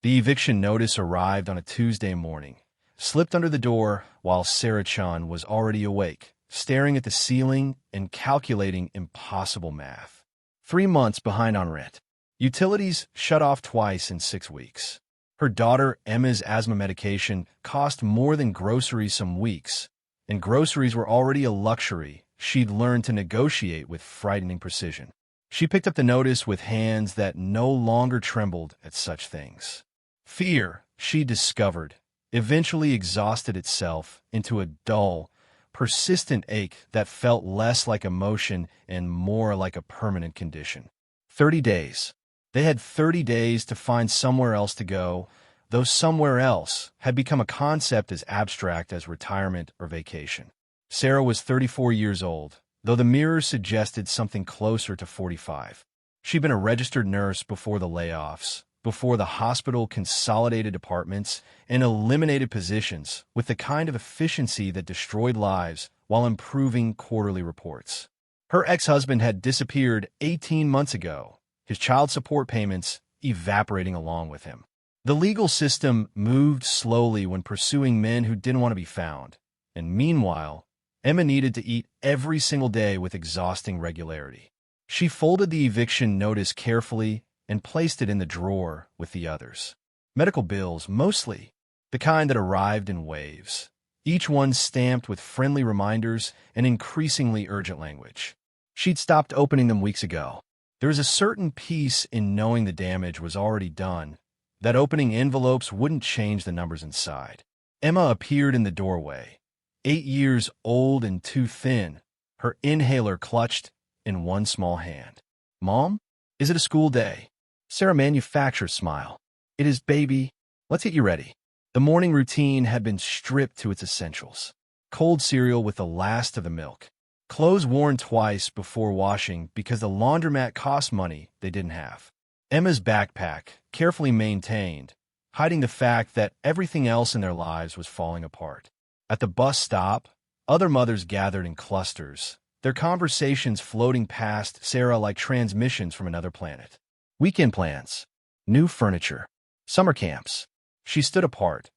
The eviction notice arrived on a Tuesday morning, slipped under the door while Sarah Chen was already awake, staring at the ceiling and calculating impossible math. 3 months behind on rent. Utilities shut off twice in 6 weeks. Her daughter Emma's asthma medication cost more than groceries some weeks, and groceries were already a luxury she'd learned to negotiate with frightening precision. She picked up the notice with hands that no longer trembled at such things. Fear, she discovered, eventually exhausted itself into a dull, persistent ache that felt less like emotion and more like a permanent condition. 30 days. They had 30 days to find somewhere else to go, though somewhere else had become a concept as abstract as retirement or vacation. Sarah was 34 years old, though the mirror suggested something closer to 45. She'd been a registered nurse before the layoffs, before the hospital consolidated departments and eliminated positions with the kind of efficiency that destroyed lives while improving quarterly reports. Her ex-husband had disappeared 18 months ago, his child support payments evaporating along with him. The legal system moved slowly when pursuing men who didn't want to be found, and meanwhile, Emma needed to eat every single day with exhausting regularity. She folded the eviction notice carefully and placed it in the drawer with the others. Medical bills, mostly, the kind that arrived in waves, each one stamped with friendly reminders and increasingly urgent language. She'd stopped opening them weeks ago. There was a certain peace in knowing the damage was already done, that opening envelopes wouldn't change the numbers inside. Emma appeared in the doorway, 8 years old and too thin, her inhaler clutched in one small hand. "Mom, is it a school day?" Sarah manufactured a smile. "It is, baby. Let's get you ready." The morning routine had been stripped to its essentials. Cold cereal with the last of the milk. Clothes worn twice before washing because the laundromat cost money they didn't have. Emma's backpack, carefully maintained, hiding the fact that everything else in their lives was falling apart. At the bus stop, other mothers gathered in clusters, their conversations floating past Sarah like transmissions from another planet. Weekend plans, new furniture, summer camps. She stood apart,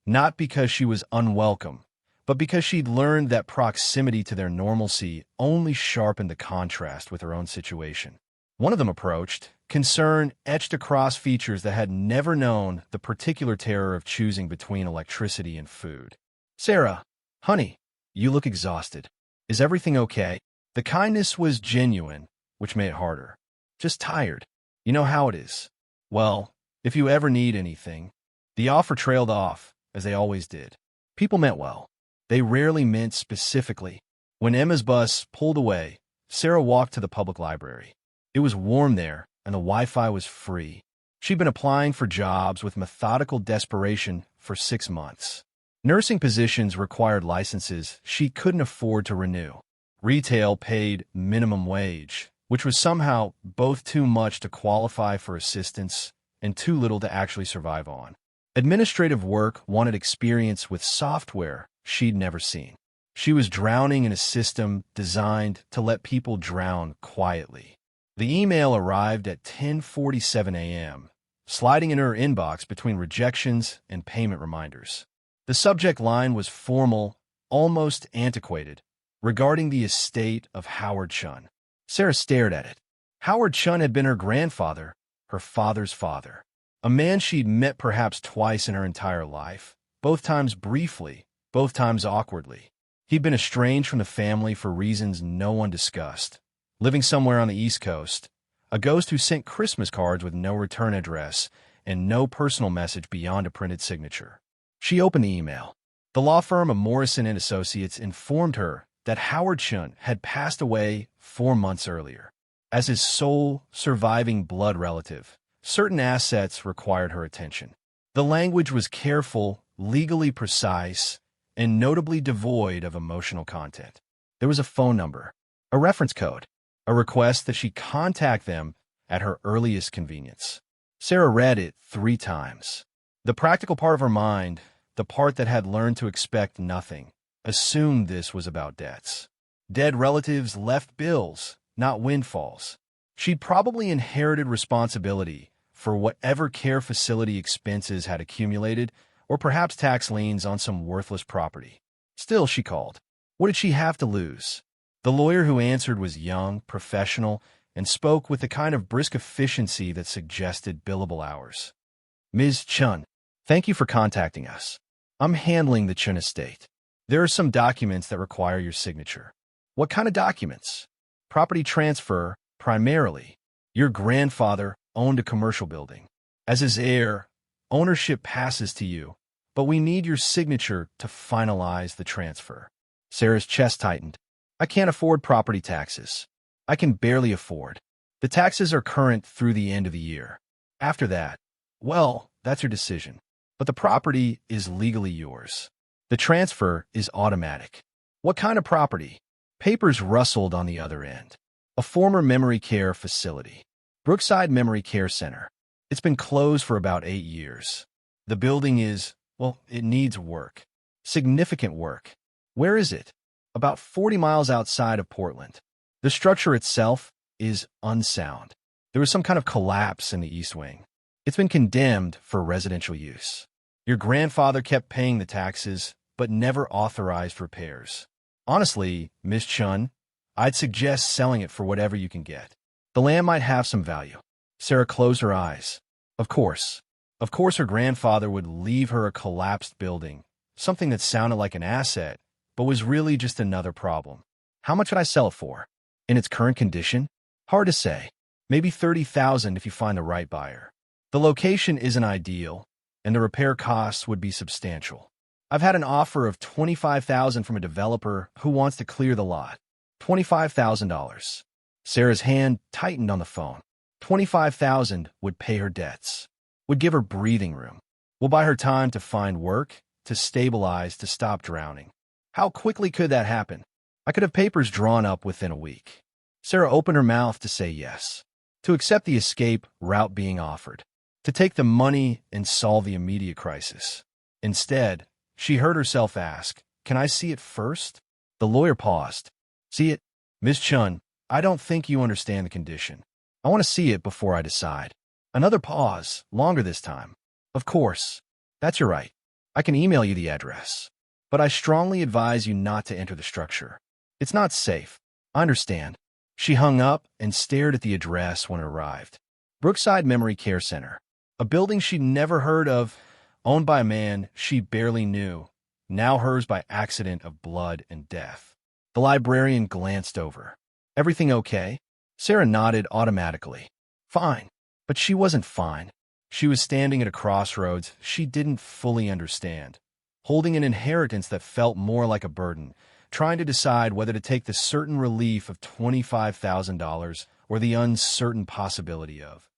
not because she was unwelcome, but because she'd learned that proximity to their normalcy only sharpened the contrast with her own situation. One of them approached, concern etched across features that had never known the particular terror of choosing between electricity and food. "Sarah, honey, you look exhausted. Is everything okay?" The kindness was genuine, which made it harder. "Just tired. You know how it is. Well, if you ever need anything." The offer trailed off, as they always did. People meant well. They rarely meant specifically. When Emma's bus pulled away, Sarah walked to the public library. It was warm there, and the Wi-Fi was free. She'd been applying for jobs with methodical desperation for 6 months. Nursing positions required licenses she couldn't afford to renew. Retail paid minimum wage, which was somehow both too much to qualify for assistance and too little to actually survive on. Administrative work wanted experience with software she'd never seen. She was drowning in a system designed to let people drown quietly. The email arrived at 10:47 a.m., sliding in her inbox between rejections and payment reminders. The subject line was formal, almost antiquated, regarding the estate of Howard Chen. Sarah stared at it. Howard Chen had been her grandfather, her father's father, a man she'd met perhaps twice in her entire life, both times briefly, both times awkwardly. He'd been estranged from the family for reasons no one discussed, living somewhere on the East Coast, a ghost who sent Christmas cards with no return address and no personal message beyond a printed signature. She opened the email. The law firm of Morrison & Associates informed her that Howard Chen had passed away 4 months earlier. As his sole surviving blood relative, certain assets required her attention. The language was careful, legally precise, and notably devoid of emotional content. There was a phone number, a reference code, a request that she contact them at her earliest convenience. Sarah read it 3 times. The practical part of her mind, the part that had learned to expect nothing, assumed this was about debts. Dead relatives left bills, not windfalls. She'd probably inherited responsibility for whatever care facility expenses had accumulated, or perhaps tax liens on some worthless property. Still, she called. What did she have to lose? The lawyer who answered was young, professional, and spoke with the kind of brisk efficiency that suggested billable hours. Ms. Chen, thank you for contacting us. I'm handling the Chen estate. There are some documents that require your signature. What kind of documents? Property transfer, primarily. Your grandfather owned a commercial building. As his heir, ownership passes to you, but we need your signature to finalize the transfer. Sarah's chest tightened. I can't afford property taxes. I can barely afford. The taxes are current through the end of the year. After that, well, that's your decision. But the property is legally yours. The transfer is automatic. What kind of property? Papers rustled on the other end. A former memory care facility. Brookside Memory Care Center. It's been closed for about 8 years. The building is, well, it needs work. Significant work. Where is it? About 40 miles outside of Portland. The structure itself is unsound. There was some kind of collapse in the east wing. It's been condemned for residential use. Your grandfather kept paying the taxes, but never authorized repairs. Honestly, Miss Chun, I'd suggest selling it for whatever you can get. The land might have some value. Sarah closed her eyes. Of course. Of course her grandfather would leave her a collapsed building, something that sounded like an asset, but was really just another problem. How much would I sell it for? In its current condition? Hard to say. Maybe $30,000 if you find the right buyer. The location isn't ideal, and the repair costs would be substantial. I've had an offer of $25,000 from a developer who wants to clear the lot. $25,000. Sarah's hand tightened on the phone. $25,000 would pay her debts, would give her breathing room, will buy her time to find work, to stabilize, to stop drowning. How quickly could that happen? I could have papers drawn up within a week. Sarah opened her mouth to say yes, to accept the escape route being offered, to take the money and solve the immediate crisis. Instead, she heard herself ask, "Can I see it first?" The lawyer paused. "See it? Miss Chun, I don't think you understand the condition. I want to see it before I decide." Another pause, longer this time. "Of course. That's your right. I can email you the address. But I strongly advise you not to enter the structure. It's not safe. I understand." She hung up and stared at the address when it arrived. Brookside Memory Care Center. A building she'd never heard of, owned by a man she barely knew, now hers by accident of blood and death. The librarian glanced over. "Everything okay?" Sarah nodded automatically. "Fine." But she wasn't fine. She was standing at a crossroads she didn't fully understand, holding an inheritance that felt more like a burden, trying to decide whether to take the certain relief of $25,000 or the uncertain possibility of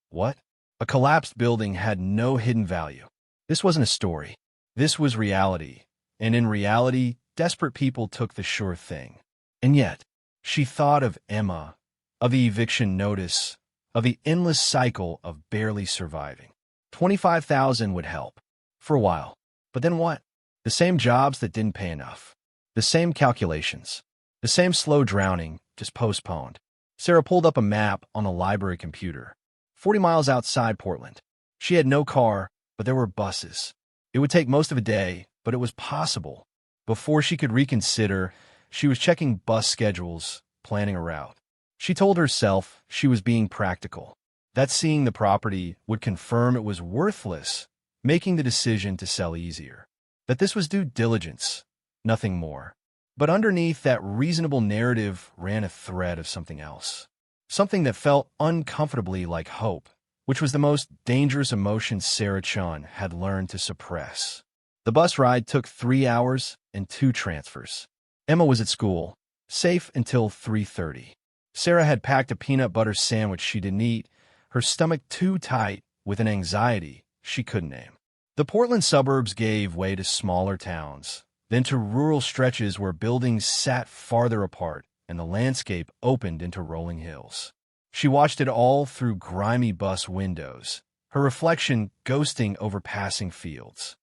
what? A collapsed building had no hidden value. This wasn't a story. This was reality. And in reality, desperate people took the sure thing. And yet, she thought of Emma, of the eviction notice, of the endless cycle of barely surviving. 25,000 would help. For a while. But then what? The same jobs that didn't pay enough. The same calculations. The same slow drowning, just postponed. Sarah pulled up a map on the library computer. 40 miles outside Portland. She had no car, but there were buses. It would take most of a day, but it was possible. Before she could reconsider, she was checking bus schedules, planning a route. She told herself she was being practical, that seeing the property would confirm it was worthless, making the decision to sell easier, that this was due diligence, nothing more. But underneath that reasonable narrative ran a thread of something else, something that felt uncomfortably like hope, which was the most dangerous emotion Sarah Chen had learned to suppress. The bus ride took 3 hours and 2 transfers. Emma was at school, safe until 3:30. Sarah had packed a peanut butter sandwich she didn't eat, her stomach too tight with an anxiety she couldn't name. The Portland suburbs gave way to smaller towns, then to rural stretches where buildings sat farther apart and the landscape opened into rolling hills. She watched it all through grimy bus windows, her reflection ghosting over passing fields.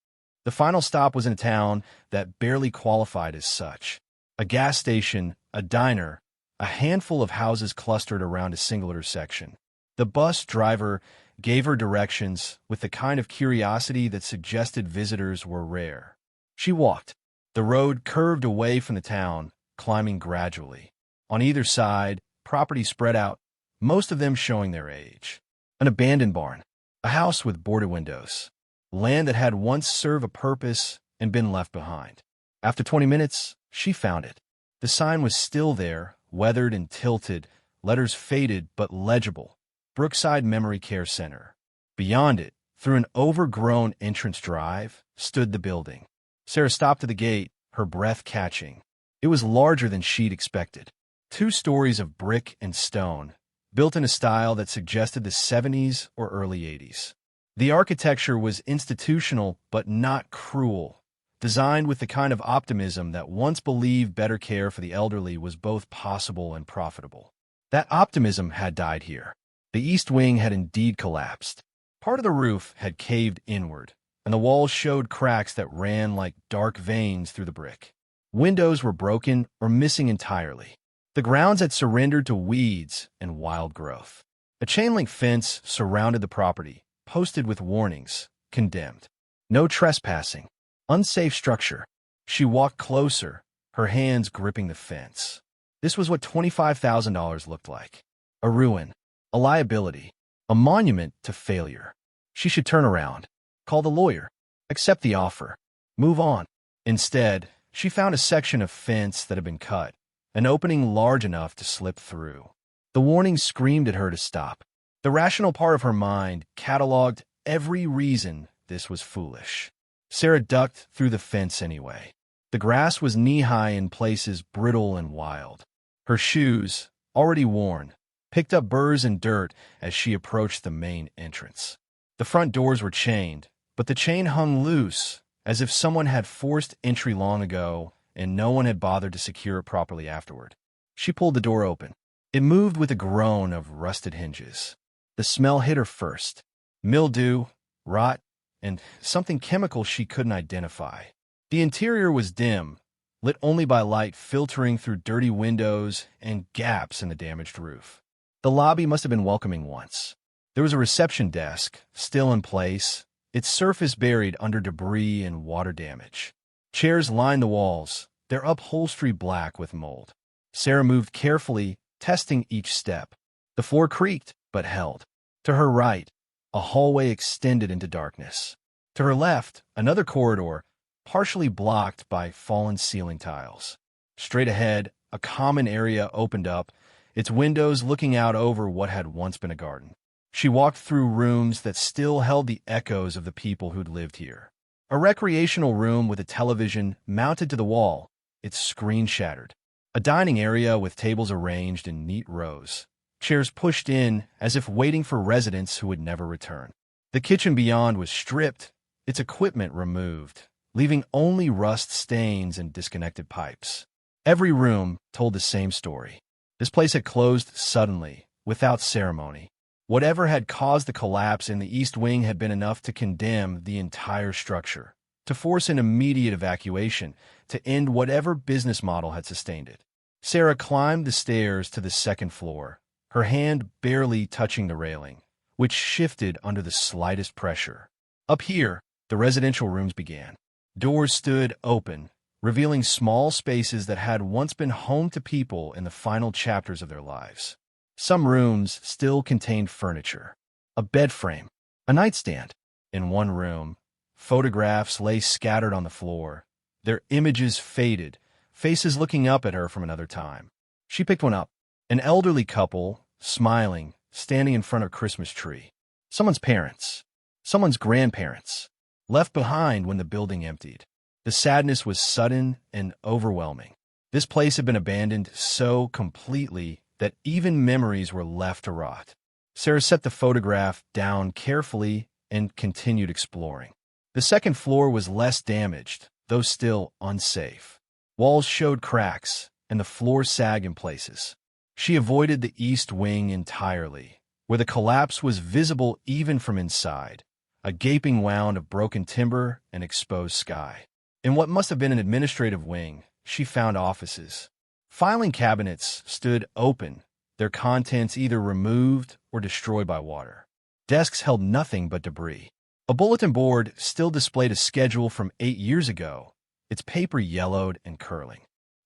The final stop was in a town that barely qualified as such. A gas station, a diner, a handful of houses clustered around a single intersection. The bus driver, gave her directions with the kind of curiosity that suggested visitors were rare. She walked. The road curved away from the town, climbing gradually. On either side, property spread out, most of them showing their age. An abandoned barn, a house with boarded windows, land that had once served a purpose and been left behind. After 20 minutes, she found it. The sign was still there, weathered and tilted, letters faded but legible. Brookside Memory Care Center. Beyond it, through an overgrown entrance drive, stood the building. Sarah stopped at the gate, her breath catching. It was larger than she'd expected. 2 stories of brick and stone, built in a style that suggested the 70s or early 80s. The architecture was institutional but not cruel, designed with the kind of optimism that once believed better care for the elderly was both possible and profitable. That optimism had died here. The east wing had indeed collapsed. Part of the roof had caved inward, and the walls showed cracks that ran like dark veins through the brick. Windows were broken or missing entirely. The grounds had surrendered to weeds and wild growth. A chain-link fence surrounded the property, posted with warnings, condemned. No trespassing. Unsafe structure. She walked closer, her hands gripping the fence. This was what $25,000 looked like. A ruin. A liability. A monument to failure. She should turn around. Call the lawyer. Accept the offer. Move on. Instead, she found a section of fence that had been cut, an opening large enough to slip through. The warning screamed at her to stop. The rational part of her mind cataloged every reason this was foolish. Sarah ducked through the fence anyway. The grass was knee-high in places brittle and wild. Her shoes, already worn, picked up burrs and dirt as she approached the main entrance. The front doors were chained, but the chain hung loose, as if someone had forced entry long ago and no one had bothered to secure it properly afterward. She pulled the door open. It moved with a groan of rusted hinges. The smell hit her first. Mildew, rot, and something chemical she couldn't identify. The interior was dim, lit only by light filtering through dirty windows and gaps in the damaged roof. The lobby must have been welcoming once. There was a reception desk, still in place, its surface buried under debris and water damage. Chairs lined the walls, their upholstery black with mold. Sarah moved carefully, testing each step. The floor creaked, but held. To her right, a hallway extended into darkness. To her left, another corridor, partially blocked by fallen ceiling tiles. Straight ahead, a common area opened up, its windows looking out over what had once been a garden. She walked through rooms that still held the echoes of the people who'd lived here. A recreational room with a television mounted to the wall, its screen shattered. A dining area with tables arranged in neat rows. Chairs pushed in as if waiting for residents who would never return. The kitchen beyond was stripped, its equipment removed, leaving only rust stains and disconnected pipes. Every room told the same story. This place had closed suddenly, without ceremony. Whatever had caused the collapse in the East Wing had been enough to condemn the entire structure, to force an immediate evacuation, to end whatever business model had sustained it. Sarah climbed the stairs to the second floor, her hand barely touching the railing, which shifted under the slightest pressure. Up here, the residential rooms began. Doors stood open, revealing small spaces that had once been home to people in the final chapters of their lives. Some rooms still contained furniture, a bed frame, a nightstand. In one room, photographs lay scattered on the floor, their images faded, faces looking up at her from another time. She picked one up. An elderly couple, smiling, standing in front of a Christmas tree. Someone's parents, someone's grandparents, left behind when the building emptied. The sadness was sudden and overwhelming. This place had been abandoned so completely that even memories were left to rot. Sarah set the photograph down carefully and continued exploring. The second floor was less damaged, though still unsafe. Walls showed cracks, and the floor sagged in places. She avoided the east wing entirely, where the collapse was visible even from inside, a gaping wound of broken timber and exposed sky. In what must have been an administrative wing, she found offices. Filing cabinets stood open, their contents either removed or destroyed by water. Desks held nothing but debris. A bulletin board still displayed a schedule from 8 years ago, its paper yellowed and curling.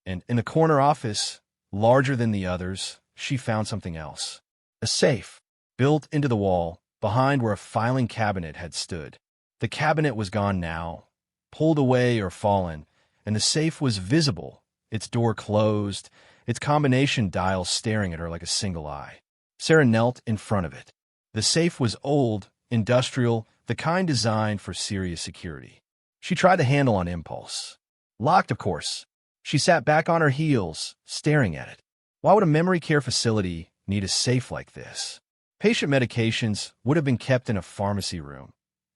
And in the corner office, larger than the others, she found something else. A safe, built into the wall, behind where a filing cabinet had stood. The cabinet was gone now, pulled away or fallen, and the safe was visible, its door closed, its combination dial staring at her like a single eye. Sarah knelt in front of it. The safe was old, industrial, the kind designed for serious security. She tried the handle on impulse. Locked, of course. She sat back on her heels, staring at it. Why would a memory care facility need a safe like this? Patient medications would have been kept in a pharmacy room,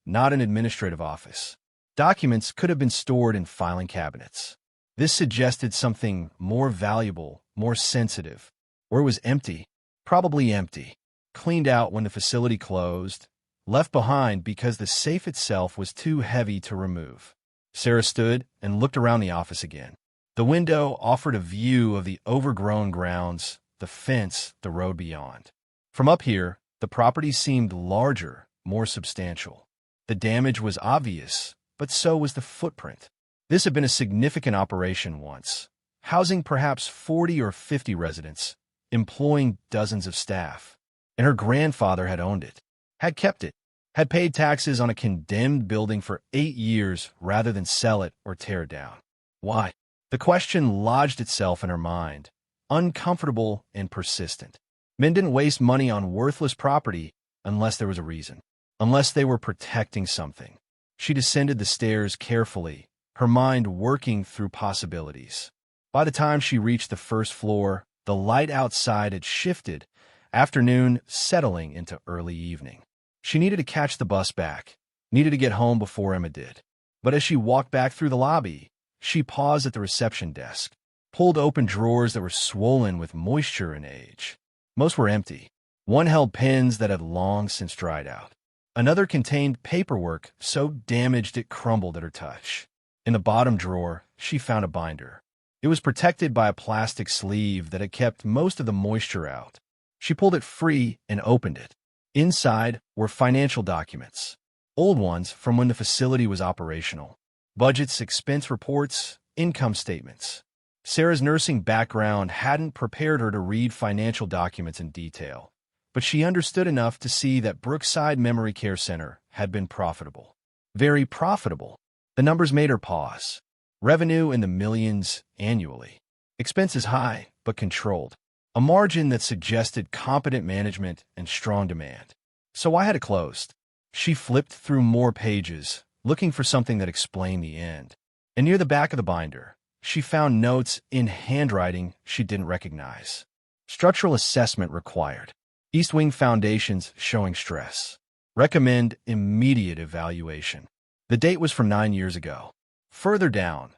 not an administrative office. Documents could have been stored in filing cabinets. This suggested something more valuable, more sensitive. Or it was empty, probably empty, cleaned out when the facility closed, left behind because the safe itself was too heavy to remove. Sarah stood and looked around the office again. The window offered a view of the overgrown grounds, the fence, the road beyond. From up here, the property seemed larger, more substantial. The damage was obvious, but so was the footprint. This had been a significant operation once, housing perhaps 40 or 50 residents, employing dozens of staff. And her grandfather had owned it, had kept it, had paid taxes on a condemned building for 8 years rather than sell it or tear it down. Why? The question lodged itself in her mind, uncomfortable and persistent. Men didn't waste money on worthless property unless there was a reason, unless they were protecting something. She descended the stairs carefully, her mind working through possibilities. By the time she reached the first floor, the light outside had shifted, afternoon settling into early evening. She needed to catch the bus back, needed to get home before Emma did. But as she walked back through the lobby, she paused at the reception desk, pulled open drawers that were swollen with moisture and age. Most were empty. One held pens that had long since dried out. Another contained paperwork so damaged it crumbled at her touch. In the bottom drawer, she found a binder. It was protected by a plastic sleeve that had kept most of the moisture out. She pulled it free and opened it. Inside were financial documents, old ones from when the facility was operational. Budgets, expense reports, income statements. Sarah's nursing background hadn't prepared her to read financial documents in detail, but she understood enough to see that Brookside Memory Care Center had been profitable. Very profitable. The numbers made her pause. Revenue in the millions annually. Expenses high, but controlled. A margin that suggested competent management and strong demand. So why had it closed? She flipped through more pages, looking for something that explained the end. And near the back of the binder, she found notes in handwriting she didn't recognize. Structural assessment required. East Wing foundations showing stress. Recommend immediate evaluation. The date was from 9 years ago. Further down,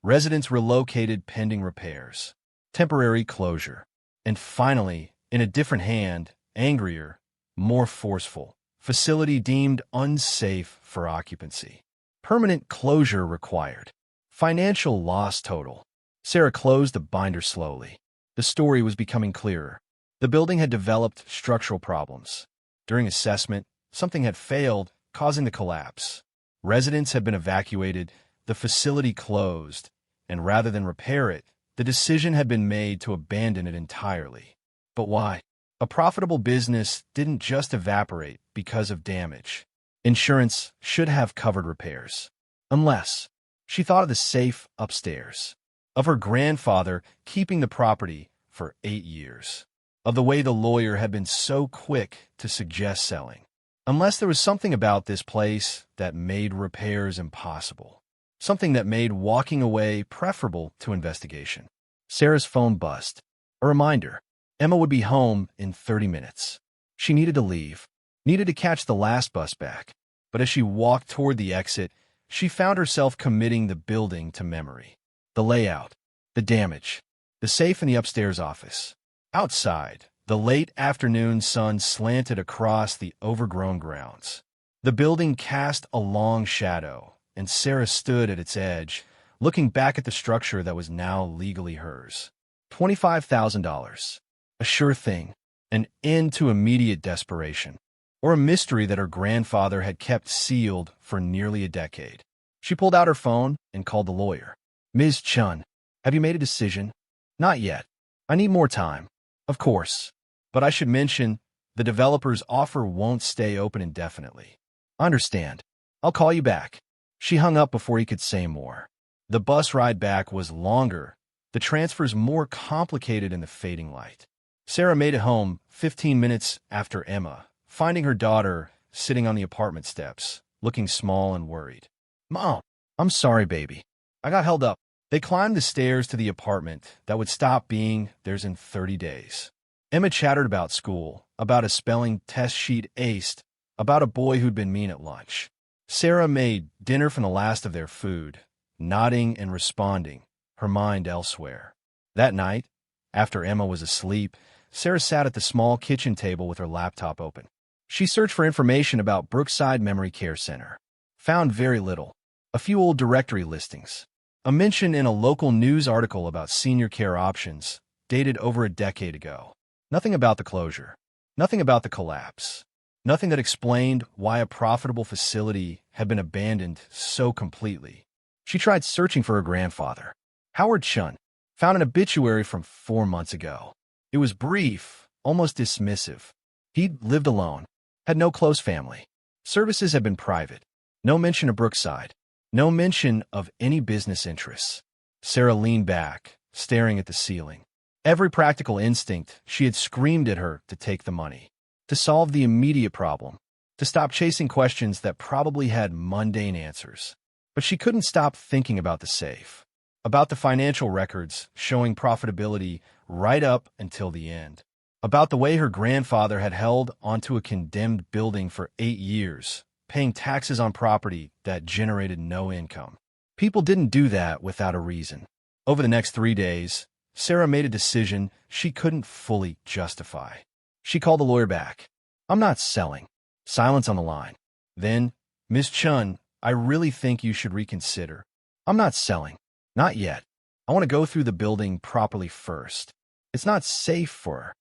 residents relocated pending repairs. Temporary closure. And finally, in a different hand, angrier, more forceful, facility deemed unsafe for occupancy. Permanent closure required. Financial loss total. Sarah closed the binder slowly. The story was becoming clearer. The building had developed structural problems. During assessment, something had failed, causing the collapse. Residents had been evacuated, the facility closed, and rather than repair it, the decision had been made to abandon it entirely. But why? A profitable business didn't just evaporate because of damage. Insurance should have covered repairs. Unless she thought of the safe upstairs, of her grandfather keeping the property for 8 years, of the way the lawyer had been so quick to suggest selling. Unless there was something about this place that made repairs impossible. Something that made walking away preferable to investigation. Sarah's phone buzzed. A reminder. Emma would be home in 30 minutes. She needed to leave, needed to catch the last bus back. But as she walked toward the exit, she found herself committing the building to memory. The layout, the damage, the safe in the upstairs office. Outside, the late afternoon sun slanted across the overgrown grounds. The building cast a long shadow, and Sarah stood at its edge, looking back at the structure that was now legally hers. $25,000. A sure thing. An end to immediate desperation. or a mystery that her grandfather had kept sealed for nearly a decade. She pulled out her phone and called the lawyer. "Ms. Chun, have you made a decision?" "Not yet. I need more time." "Of course. But I should mention, the developer's offer won't stay open indefinitely." "Understand. I'll call you back." She hung up before he could say more. The bus ride back was longer, the transfers more complicated in the fading light. Sarah made it home 15 minutes after Emma, finding her daughter sitting on the apartment steps, looking small and worried. "Mom, I'm sorry, baby. I got held up." They climbed the stairs to the apartment that would stop being theirs in 30 days. Emma chattered about school, about a spelling test she'd aced, about a boy who'd been mean at lunch. Sarah made dinner from the last of their food, nodding and responding, her mind elsewhere. That night, after Emma was asleep, Sarah sat at the small kitchen table with her laptop open. She searched for information about Brookside Memory Care Center. Found very little. A few old directory listings. A mention in a local news article about senior care options, dated over a decade ago. Nothing about the closure. Nothing about the collapse. Nothing that explained why a profitable facility had been abandoned so completely. She tried searching for her grandfather, Howard Chun. Found an obituary from 4 months ago. It was brief, almost dismissive. He'd lived alone, had no close family. Services had been private. No mention of Brookside. No mention of any business interests. Sarah leaned back, staring at the ceiling. Every practical instinct, she had screamed at her to take the money, to solve the immediate problem, to stop chasing questions that probably had mundane answers. But she couldn't stop thinking about the safe, about the financial records showing profitability right up until the end, about the way her grandfather had held onto a condemned building for 8 years, paying taxes on property that generated no income. People didn't do that without a reason. Over the next 3 days, Sarah made a decision she couldn't fully justify. She called the lawyer back. "I'm not selling." Silence on the line. Then, "Ms. Chun, I really think you should reconsider." "I'm not selling. Not yet. I want to go through the building properly first. It's not safe for her.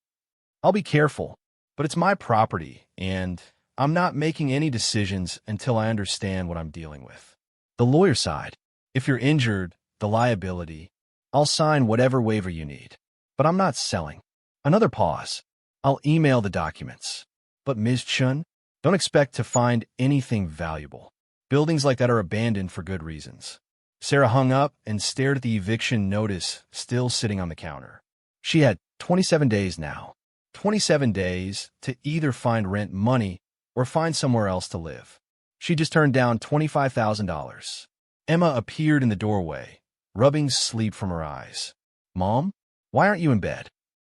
I'll be careful, but it's my property, and I'm not making any decisions until I understand what I'm dealing with." The lawyer sighed. "If you're injured, the liability, I'll sign whatever waiver you need. But I'm not selling." Another pause. "I'll email the documents. But Ms. Chun, don't expect to find anything valuable. Buildings like that are abandoned for good reasons." Sarah hung up and stared at the eviction notice still sitting on the counter. She had 27 days now. 27 days to either find rent money or find somewhere else to live. She just turned down $25,000. Emma appeared in the doorway, rubbing sleep from her eyes. "Mom, why aren't you in bed?"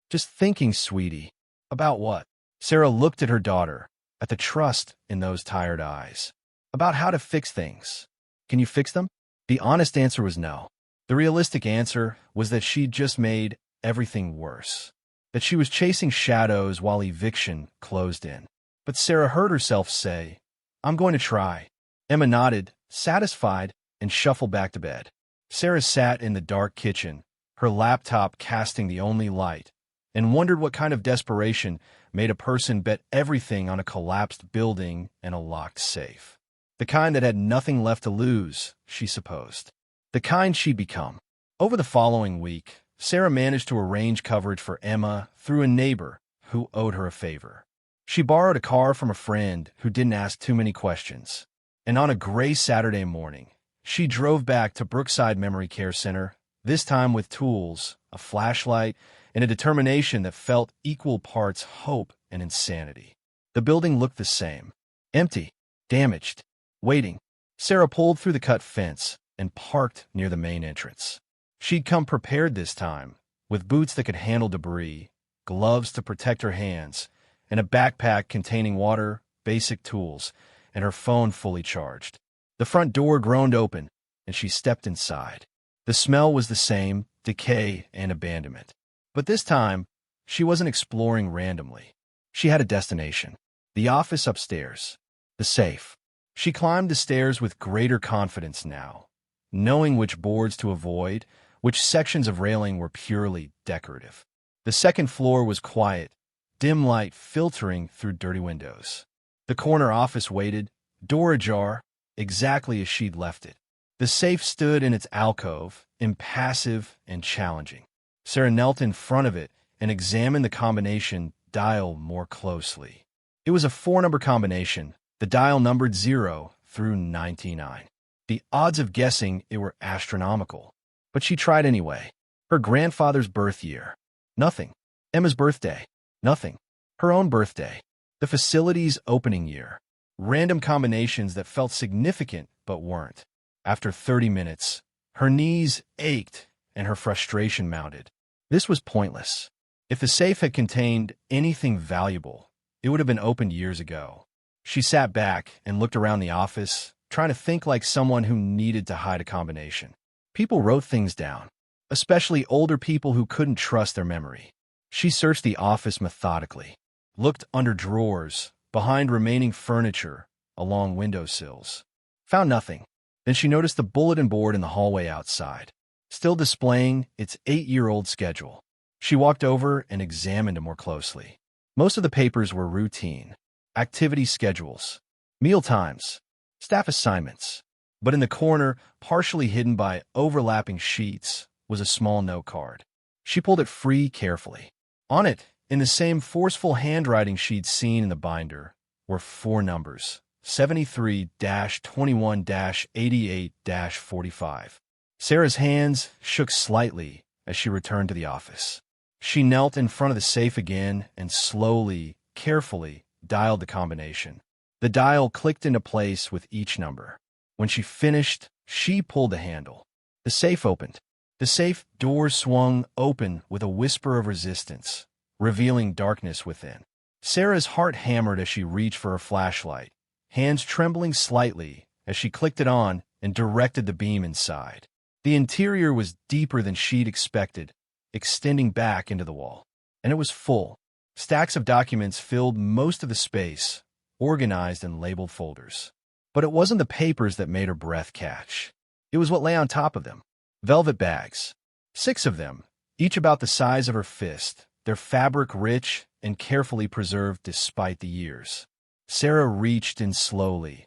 "Just thinking, sweetie." "About what?" Sarah looked at her daughter, at the trust in those tired eyes. "About how to fix things." "Can you fix them?" The honest answer was no. The realistic answer was that she'd just made everything worse, that she was chasing shadows while eviction closed in. But Sarah heard herself say, "I'm going to try." Emma nodded, satisfied, and shuffled back to bed. Sarah sat in the dark kitchen, her laptop casting the only light, and wondered what kind of desperation made a person bet everything on a collapsed building and a locked safe. The kind that had nothing left to lose, she supposed. The kind she'd become. Over the following week, Sarah managed to arrange coverage for Emma through a neighbor who owed her a favor. She borrowed a car from a friend who didn't ask too many questions. And on a gray Saturday morning, she drove back to Brookside Memory Care Center, this time with tools, a flashlight, and a determination that felt equal parts hope and insanity. The building looked the same. Empty, damaged, waiting. Sarah pulled through the cut fence and parked near the main entrance. She'd come prepared this time, with boots that could handle debris, gloves to protect her hands, and a backpack containing water, basic tools, and her phone fully charged. The front door groaned open, and she stepped inside. The smell was the same, decay and abandonment. But this time, she wasn't exploring randomly. She had a destination. The office upstairs. The safe. She climbed the stairs with greater confidence now, knowing which boards to avoid, which sections of railing were purely decorative. The second floor was quiet, dim light filtering through dirty windows. The corner office waited, door ajar, exactly as she'd left it. The safe stood in its alcove, impassive and challenging. Sarah knelt in front of it and examined the combination dial more closely. It was a four-number combination, the dial numbered 0 through 99. The odds of guessing it were astronomical. But she tried anyway. Her grandfather's birth year. Nothing. Emma's birthday. Nothing. Her own birthday. The facility's opening year. Random combinations that felt significant but weren't. After 30 minutes, her knees ached and her frustration mounted. This was pointless. If the safe had contained anything valuable, it would have been opened years ago. She sat back and looked around the office, trying to think like someone who needed to hide a combination. People wrote things down, especially older people who couldn't trust their memory. She searched the office methodically, looked under drawers, behind remaining furniture, along windowsills. Found nothing. Then she noticed the bulletin board in the hallway outside, still displaying its 8-year-old schedule. She walked over and examined it more closely. Most of the papers were routine, activity schedules, meal times, staff assignments. But in the corner, partially hidden by overlapping sheets, was a small note card. She pulled it free carefully. On it, in the same forceful handwriting she'd seen in the binder, were 4 numbers, 73-21-88-45. Sarah's hands shook slightly as she returned to the office. She knelt in front of the safe again and slowly, carefully, dialed the combination. The dial clicked into place with each number. When she finished, she pulled the handle. The safe opened. The safe door swung open with a whisper of resistance, revealing darkness within. Sarah's heart hammered as she reached for her flashlight, hands trembling slightly as she clicked it on and directed the beam inside. The interior was deeper than she'd expected, extending back into the wall. And it was full. Stacks of documents filled most of the space, organized in labeled folders. But it wasn't the papers that made her breath catch. It was what lay on top of them. Velvet bags. 6 of them, each about the size of her fist, their fabric rich and carefully preserved despite the years. Sarah reached in slowly,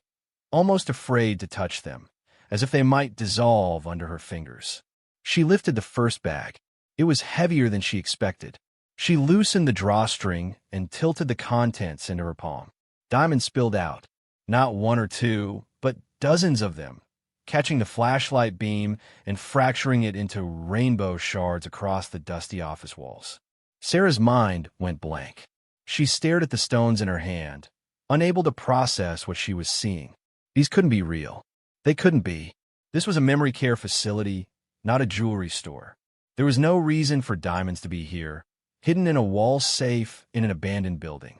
almost afraid to touch them, as if they might dissolve under her fingers. She lifted the first bag. It was heavier than she expected. She loosened the drawstring and tilted the contents into her palm. Diamonds spilled out. Not 1 or 2, but dozens of them, catching the flashlight beam and fracturing it into rainbow shards across the dusty office walls. Sarah's mind went blank. She stared at the stones in her hand, unable to process what she was seeing. These couldn't be real. They couldn't be. This was a memory care facility, not a jewelry store. There was no reason for diamonds to be here, hidden in a wall safe in an abandoned building.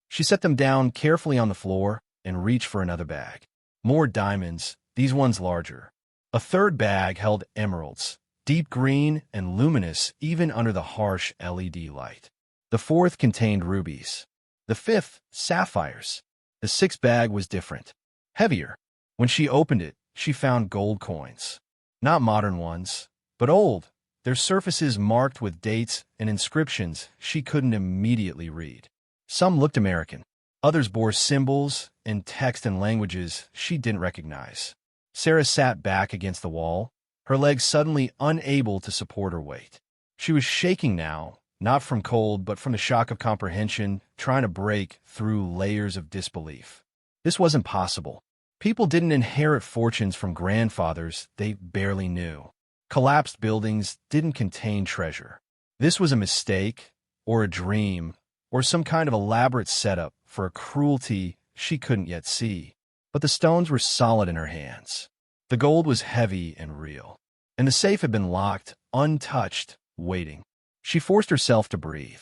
She set them down carefully on the floor and reached for another bag. More diamonds, these ones larger. A third bag held emeralds, deep green and luminous even under the harsh LED light. The fourth contained rubies. The fifth, sapphires. The sixth bag was different, heavier. When she opened it, she found gold coins. Not modern ones, but old, their surfaces marked with dates and inscriptions she couldn't immediately read. Some looked American. Others bore symbols and text in languages she didn't recognize. Sarah sat back against the wall, her legs suddenly unable to support her weight. She was shaking now, not from cold but from the shock of comprehension, trying to break through layers of disbelief. This wasn't possible. People didn't inherit fortunes from grandfathers they barely knew. Collapsed buildings didn't contain treasure. This was a mistake, or a dream, or some kind of elaborate setup for a cruelty she couldn't yet see. But the stones were solid in her hands. The gold was heavy and real. And the safe had been locked, untouched, waiting. She forced herself to breathe,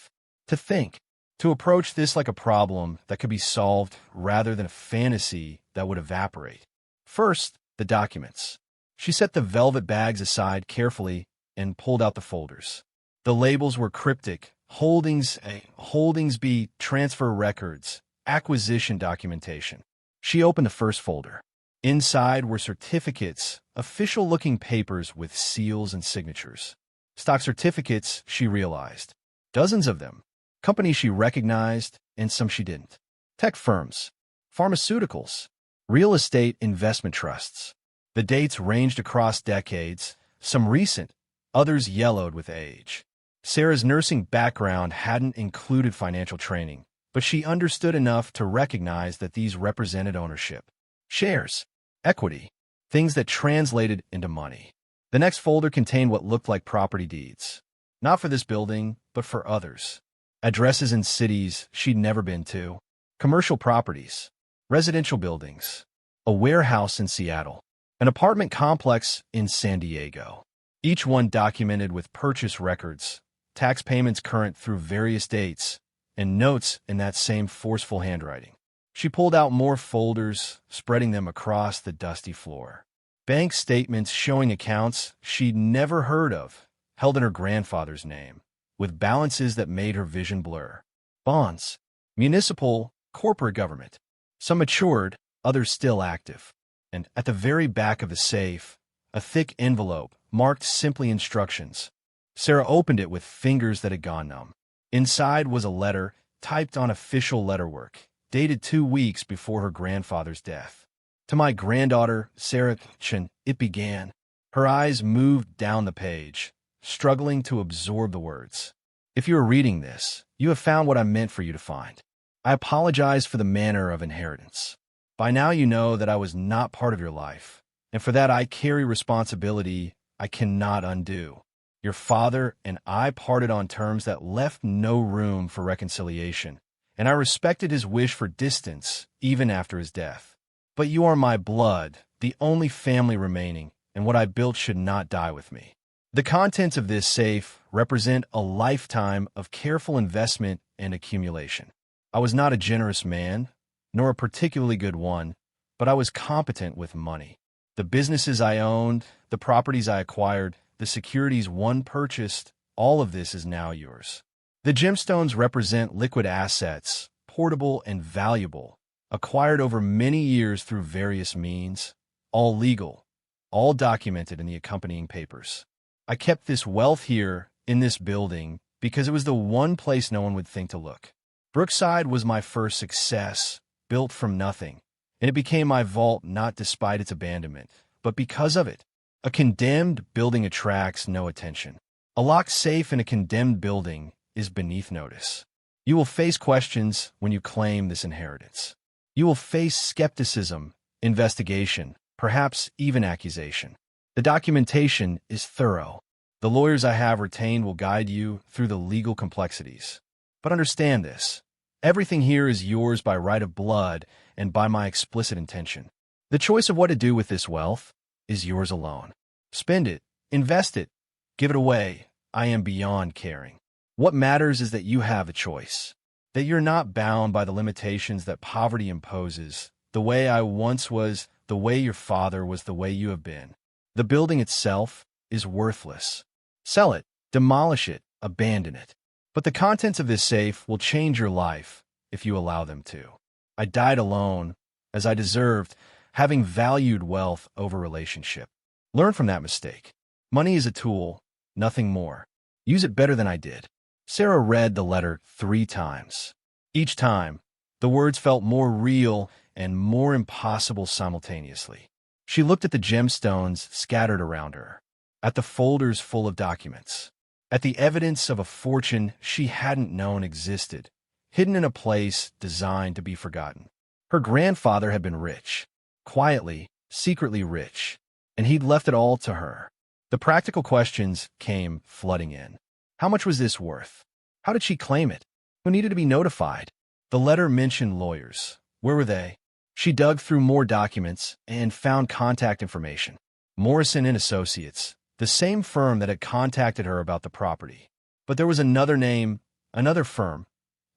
to think, to approach this like a problem that could be solved rather than a fantasy that would evaporate. First, the documents. She set the velvet bags aside carefully and pulled out the folders. The labels were cryptic: Holdings A, Holdings B, transfer records, acquisition documentation. She opened the first folder. Inside were certificates, official-looking papers with seals and signatures. Stock certificates, she realized. Dozens of them. Companies she recognized and some she didn't. Tech firms. pharmaceuticals, real estate investment trusts. The dates ranged across decades, some recent, others yellowed with age. Sarah's nursing background hadn't included financial training, but she understood enough to recognize that these represented ownership. Shares, equity, things that translated into money. The next folder contained what looked like property deeds. Not for this building, but for others. Addresses in cities she'd never been to. Commercial properties. Residential buildings. A warehouse in Seattle. An apartment complex in San Diego. Each one documented with purchase records, tax payments current through various dates, and notes in that same forceful handwriting. She pulled out more folders, spreading them across the dusty floor. Bank statements showing accounts she'd never heard of, held in her grandfather's name, with balances that made her vision blur. Bonds, municipal, corporate government, some matured, others still active. And at the very back of the safe, a thick envelope marked simply instructions. Sarah opened it with fingers that had gone numb. Inside was a letter typed on official letterwork, dated 2 weeks before her grandfather's death. To my granddaughter, Sarah Chen, it began. Her eyes moved down the page, struggling to absorb the words. If you are reading this, you have found what I meant for you to find. I apologize for the manner of inheritance. By now you know that I was not part of your life, and for that I carry responsibility I cannot undo. Your father and I parted on terms that left no room for reconciliation, and I respected his wish for distance even after his death. But you are my blood, the only family remaining, and what I built should not die with me. The contents of this safe represent a lifetime of careful investment and accumulation. I was not a generous man, nor a particularly good one, but I was competent with money. The businesses I owned, the properties I acquired, the securities one purchased, all of this is now yours. The gemstones represent liquid assets, portable and valuable, acquired over many years through various means, all legal, all documented in the accompanying papers. I kept this wealth here, in this building, because it was the one place no one would think to look. Brookside was my first success, built from nothing, and it became my vault not despite its abandonment, but because of it. A condemned building attracts no attention. A locked safe in a condemned building is beneath notice. You will face questions when you claim this inheritance. You will face skepticism, investigation, perhaps even accusation. The documentation is thorough. The lawyers I have retained will guide you through the legal complexities. But understand this. Everything here is yours by right of blood and by my explicit intention. The choice of what to do with this wealth is yours alone. Spend it, invest it, give it away. I am beyond caring. What matters is that you have a choice, that you're not bound by the limitations that poverty imposes, the way I once was, the way your father was, the way you have been. The building itself is worthless. Sell it, demolish it, abandon it. But the contents of this safe will change your life if you allow them to. I died alone, as I deserved, having valued wealth over relationship. Learn from that mistake. Money is a tool, nothing more. Use it better than I did. Sarah read the letter 3 times. Each time, the words felt more real and more impossible simultaneously. She looked at the gemstones scattered around her, at the folders full of documents, at the evidence of a fortune she hadn't known existed, hidden in a place designed to be forgotten. Her grandfather had been rich, quietly, secretly rich, and he'd left it all to her. The practical questions came flooding in. How much was this worth? How did she claim it? Who needed to be notified? The letter mentioned lawyers. Where were they? She dug through more documents and found contact information. Morrison and Associates, the same firm that had contacted her about the property. But there was another name, another firm,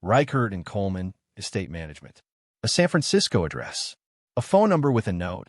Reichert and Coleman, Estate Management. A San Francisco address, a phone number with a note.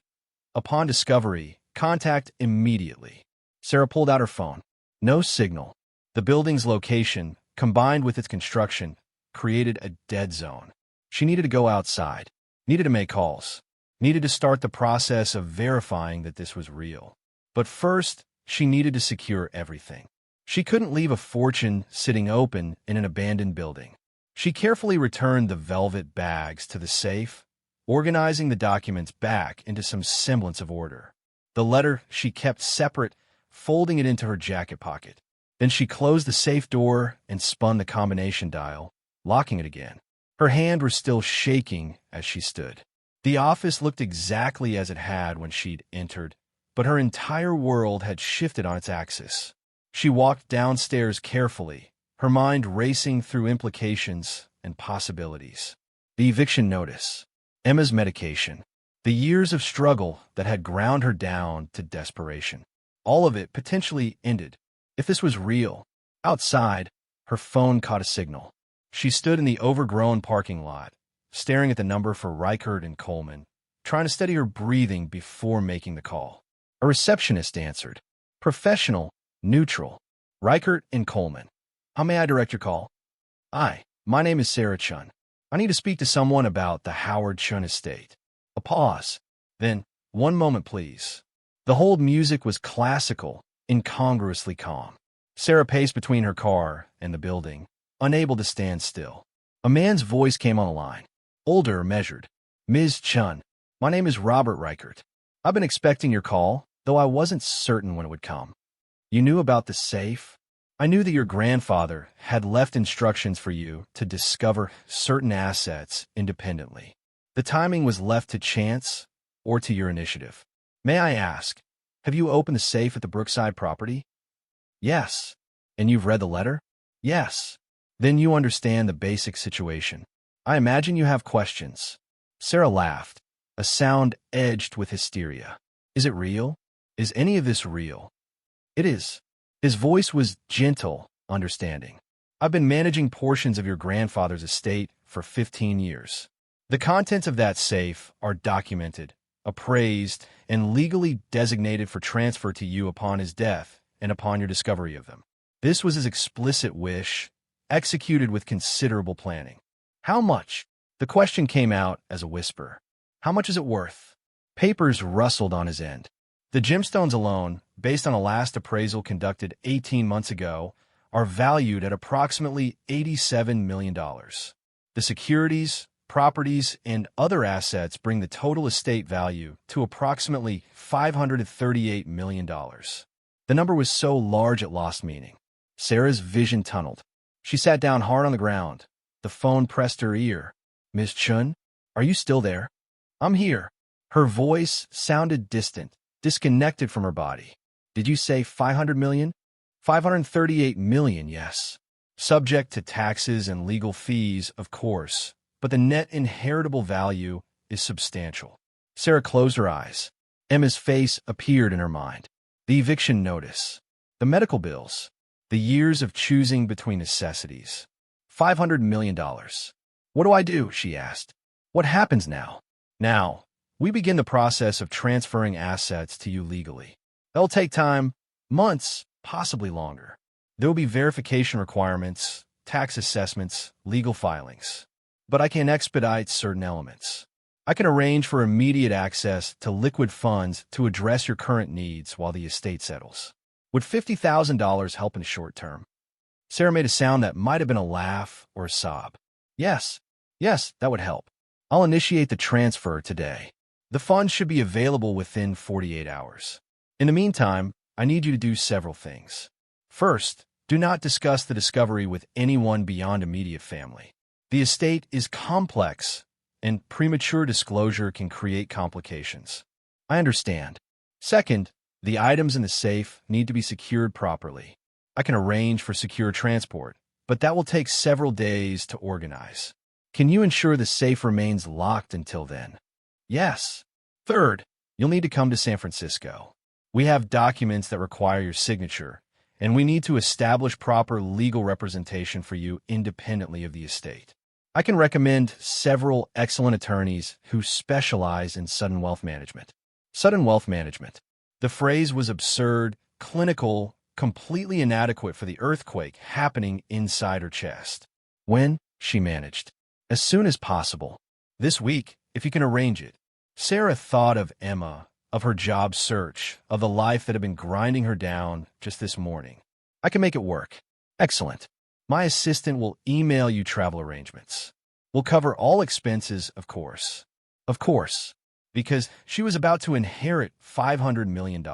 Upon discovery, contact immediately. Sarah pulled out her phone. No signal. The building's location, combined with its construction, created a dead zone. She needed to go outside, needed to make calls, needed to start the process of verifying that this was real. But first, she needed to secure everything. She couldn't leave a fortune sitting open in an abandoned building. She carefully returned the velvet bags to the safe, organizing the documents back into some semblance of order. The letter she kept separate, folding it into her jacket pocket. Then she closed the safe door and spun the combination dial, locking it again. Her hand was still shaking as she stood. The office looked exactly as it had when she'd entered, but her entire world had shifted on its axis. She walked downstairs carefully, her mind racing through implications and possibilities. The eviction notice, Emma's medication, the years of struggle that had ground her down to desperation. All of it potentially ended. If this was real. Outside, her phone caught a signal. She stood in the overgrown parking lot, staring at the number for Reichert and Coleman, trying to steady her breathing before making the call. A receptionist answered. Professional, neutral. Reichert and Coleman. How may I direct your call? Hi, my name is Sarah Chen. I need to speak to someone about the Howard Chen estate. A pause. Then, one moment, please. The hold music was classical, incongruously calm. Sarah paced between her car and the building, unable to stand still. A man's voice came on the line. Older, measured. Ms. Chen, my name is Robert Reichert. I've been expecting your call, though I wasn't certain when it would come. You knew about the safe? I knew that your grandfather had left instructions for you to discover certain assets independently. The timing was left to chance or to your initiative. May I ask, have you opened the safe at the Brookside property? Yes. And you've read the letter? Yes. Then you understand the basic situation. I imagine you have questions. Sarah laughed, a sound edged with hysteria. Is it real? Is any of this real? It is. His voice was gentle, understanding. I've been managing portions of your grandfather's estate for 15 years. The contents of that safe are documented, appraised, and legally designated for transfer to you upon his death and upon your discovery of them. This was his explicit wish, executed with considerable planning. How much? The question came out as a whisper. How much is it worth? Papers rustled on his end. The gemstones alone, based on a last appraisal conducted 18 months ago, are valued at approximately $87 million. The securities, properties, and other assets bring the total estate value to approximately $538 million. The number was so large it lost meaning. Sarah's vision tunneled. She sat down hard on the ground. The phone pressed her ear. Miss Chun, are you still there? I'm here. Her voice sounded distant, disconnected from her body. Did you say 500 million? 538 million, yes. Subject to taxes and legal fees, of course, but the net inheritable value is substantial. Sarah closed her eyes. Emma's face appeared in her mind. The eviction notice, the medical bills, the years of choosing between necessities. $500 million. What do I do? She asked. What happens now? Now, we begin the process of transferring assets to you legally. That'll take time, months, possibly longer. There will be verification requirements, tax assessments, legal filings. But I can expedite certain elements. I can arrange for immediate access to liquid funds to address your current needs while the estate settles. Would $50,000 help in the short term? Sarah made a sound that might have been a laugh or a sob. Yes, that would help. I'll initiate the transfer today. The funds should be available within 48 hours. In the meantime, I need you to do several things. First, do not discuss the discovery with anyone beyond immediate family. The estate is complex, and premature disclosure can create complications. I understand. Second, the items in the safe need to be secured properly. I can arrange for secure transport, but that will take several days to organize. Can you ensure the safe remains locked until then? Yes. Third, you'll need to come to San Francisco. We have documents that require your signature, and we need to establish proper legal representation for you independently of the estate. I can recommend several excellent attorneys who specialize in sudden wealth management. Sudden wealth management. The phrase was absurd, clinical, completely inadequate for the earthquake happening inside her chest. When? She managed. As soon as possible. This week, if you can arrange it. Sarah thought of Emma, of her job search, of the life that had been grinding her down just this morning. I can make it work. Excellent. My assistant will email you travel arrangements. We'll cover all expenses, of course. Of course, because she was about to inherit $500 million.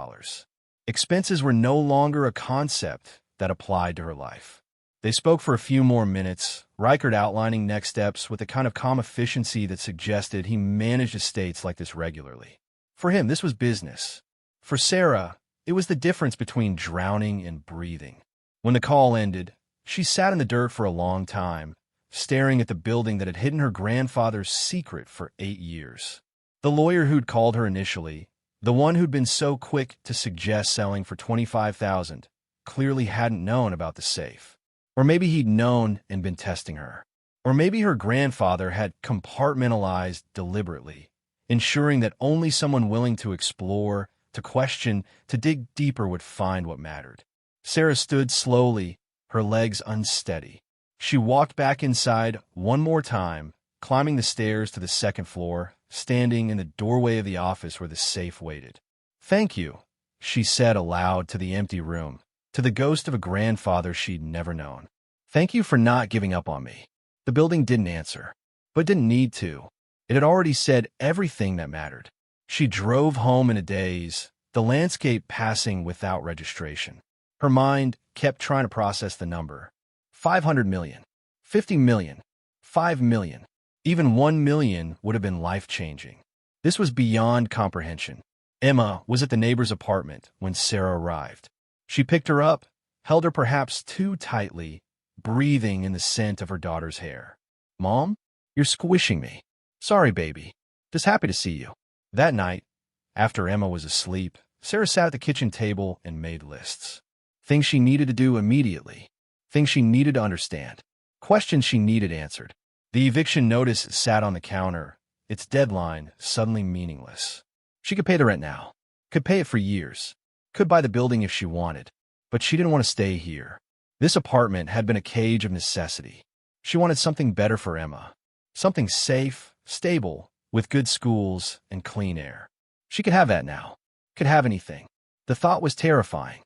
Expenses were no longer a concept that applied to her life. They spoke for a few more minutes, Reichert outlining next steps with a kind of calm efficiency that suggested he managed estates like this regularly. For him, this was business. For Sarah, it was the difference between drowning and breathing. When the call ended, she sat in the dirt for a long time, staring at the building that had hidden her grandfather's secret for 8 years. The lawyer who'd called her initially, the one who'd been so quick to suggest selling for $25,000, clearly hadn't known about the safe. Or maybe he'd known and been testing her. Or maybe her grandfather had compartmentalized deliberately, ensuring that only someone willing to explore, to question, to dig deeper would find what mattered. Sarah stood slowly, her legs unsteady. She walked back inside one more time, climbing the stairs to the second floor, standing in the doorway of the office where the safe waited. "Thank you," she said aloud to the empty room, to the ghost of a grandfather she'd never known. "Thank you for not giving up on me." The building didn't answer, but didn't need to. It had already said everything that mattered. She drove home in a daze, the landscape passing without registration. Her mind kept trying to process the number. 500 million, 50 million, 5 million. Even 1 million would have been life-changing. This was beyond comprehension. Emma was at the neighbor's apartment when Sarah arrived. She picked her up, held her perhaps too tightly, breathing in the scent of her daughter's hair. "Mom, you're squishing me." "Sorry, baby. Just happy to see you." That night, after Emma was asleep, Sarah sat at the kitchen table and made lists. Things she needed to do immediately. Things she needed to understand. Questions she needed answered. The eviction notice sat on the counter, its deadline suddenly meaningless. She could pay the rent now. Could pay it for years. Could buy the building if she wanted. But she didn't want to stay here. This apartment had been a cage of necessity. She wanted something better for Emma. Something safe, stable, with good schools and clean air. She could have that now. Could have anything. The thought was terrifying.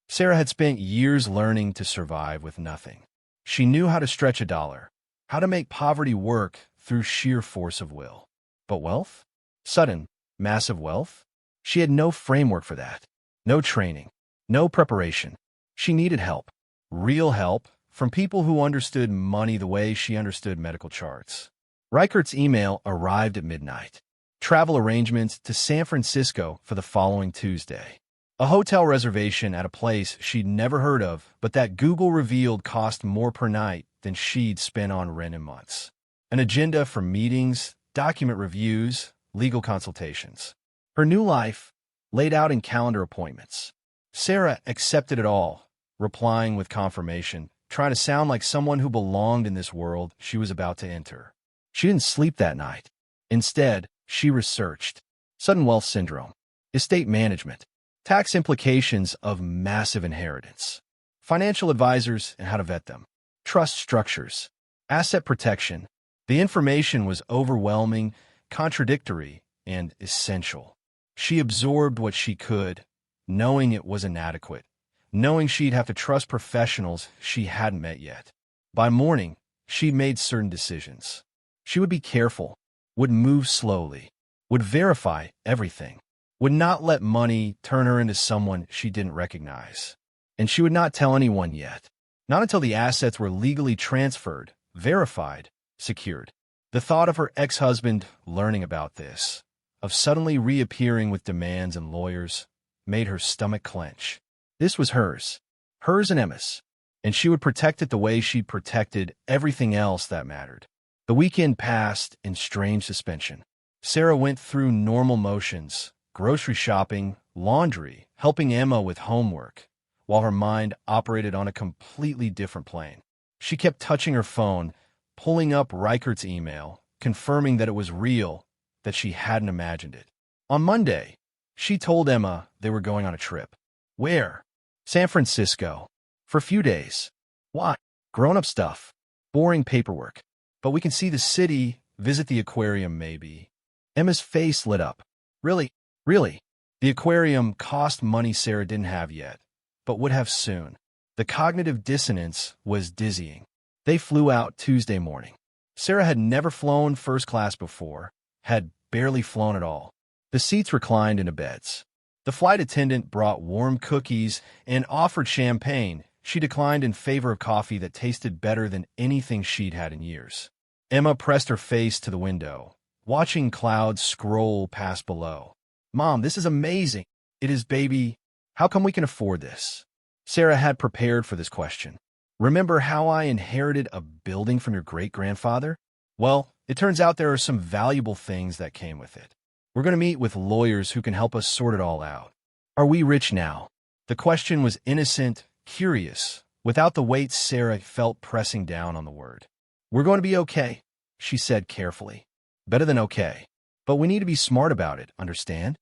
Sarah had spent years learning to survive with nothing. She knew how to stretch a dollar, how to make poverty work through sheer force of will. But wealth? Sudden, massive wealth? She had no framework for that. No training. No preparation. She needed help. Real help from people who understood money the way she understood medical charts. Reichert's email arrived at midnight. Travel arrangements to San Francisco for the following Tuesday. A hotel reservation at a place she'd never heard of, but that Google revealed cost more per night than she'd spent on rent in months. An agenda for meetings, document reviews, legal consultations. Her new life laid out in calendar appointments. Sarah accepted it all, replying with confirmation, trying to sound like someone who belonged in this world she was about to enter. She didn't sleep that night. Instead, she researched sudden wealth syndrome, estate management, tax implications of massive inheritance, financial advisors and how to vet them, trust structures, asset protection. The information was overwhelming, contradictory, and essential. She absorbed what she could, knowing it was inadequate, knowing she'd have to trust professionals she hadn't met yet. By morning, she'd made certain decisions. She would be careful, would move slowly, would verify everything, would not let money turn her into someone she didn't recognize. And she would not tell anyone yet, not until the assets were legally transferred, verified, secured. The thought of her ex-husband learning about this, of suddenly reappearing with demands and lawyers, made her stomach clench. This was hers and Emma's, and she would protect it the way she'd protected everything else that mattered. The weekend passed in strange suspension. Sarah went through normal motions, grocery shopping, laundry, helping Emma with homework, while her mind operated on a completely different plane. She kept touching her phone, pulling up Reichert's email, confirming that it was real, that she hadn't imagined it. On Monday, she told Emma they were going on a trip. Where? San Francisco. For a few days. Why? Grown-up stuff. Boring paperwork. But we can see the city, visit the aquarium maybe. Emma's face lit up. Really? Really? The aquarium cost money Sarah didn't have yet, but would have soon. The cognitive dissonance was dizzying. They flew out Tuesday morning. Sarah had never flown first class before, had barely flown at all. The seats reclined into beds. The flight attendant brought warm cookies and offered champagne. She declined in favor of coffee that tasted better than anything she'd had in years. Emma pressed her face to the window, watching clouds scroll past below. "Mom, this is amazing." "It is, baby. How come we can afford this?" Sarah had prepared for this question. "Remember how I inherited a building from your great-grandfather? Well, it turns out there are some valuable things that came with it. We're going to meet with lawyers who can help us sort it all out." "Are we rich now?" The question was innocent, curious, without the weight Sarah felt pressing down on the word. "We're going to be okay," she said carefully. "Better than okay. But we need to be smart about it, understand?"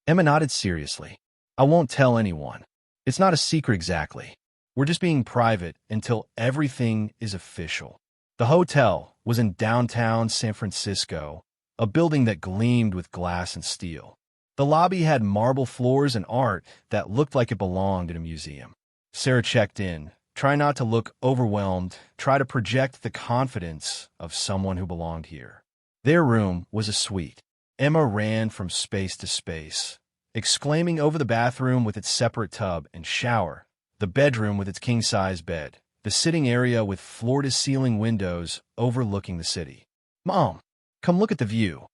Emma nodded seriously. "I won't tell anyone. It's not a secret exactly. We're just being private until everything is official." The hotel was in downtown San Francisco, a building that gleamed with glass and steel. The lobby had marble floors and art that looked like it belonged in a museum. Sarah checked in, trying not to look overwhelmed, try to project the confidence of someone who belonged here. Their room was a suite. Emma ran from space to space, exclaiming over the bathroom with its separate tub and shower, the bedroom with its king-size bed, the sitting area with floor-to-ceiling windows overlooking the city. "Mom, come look at the view."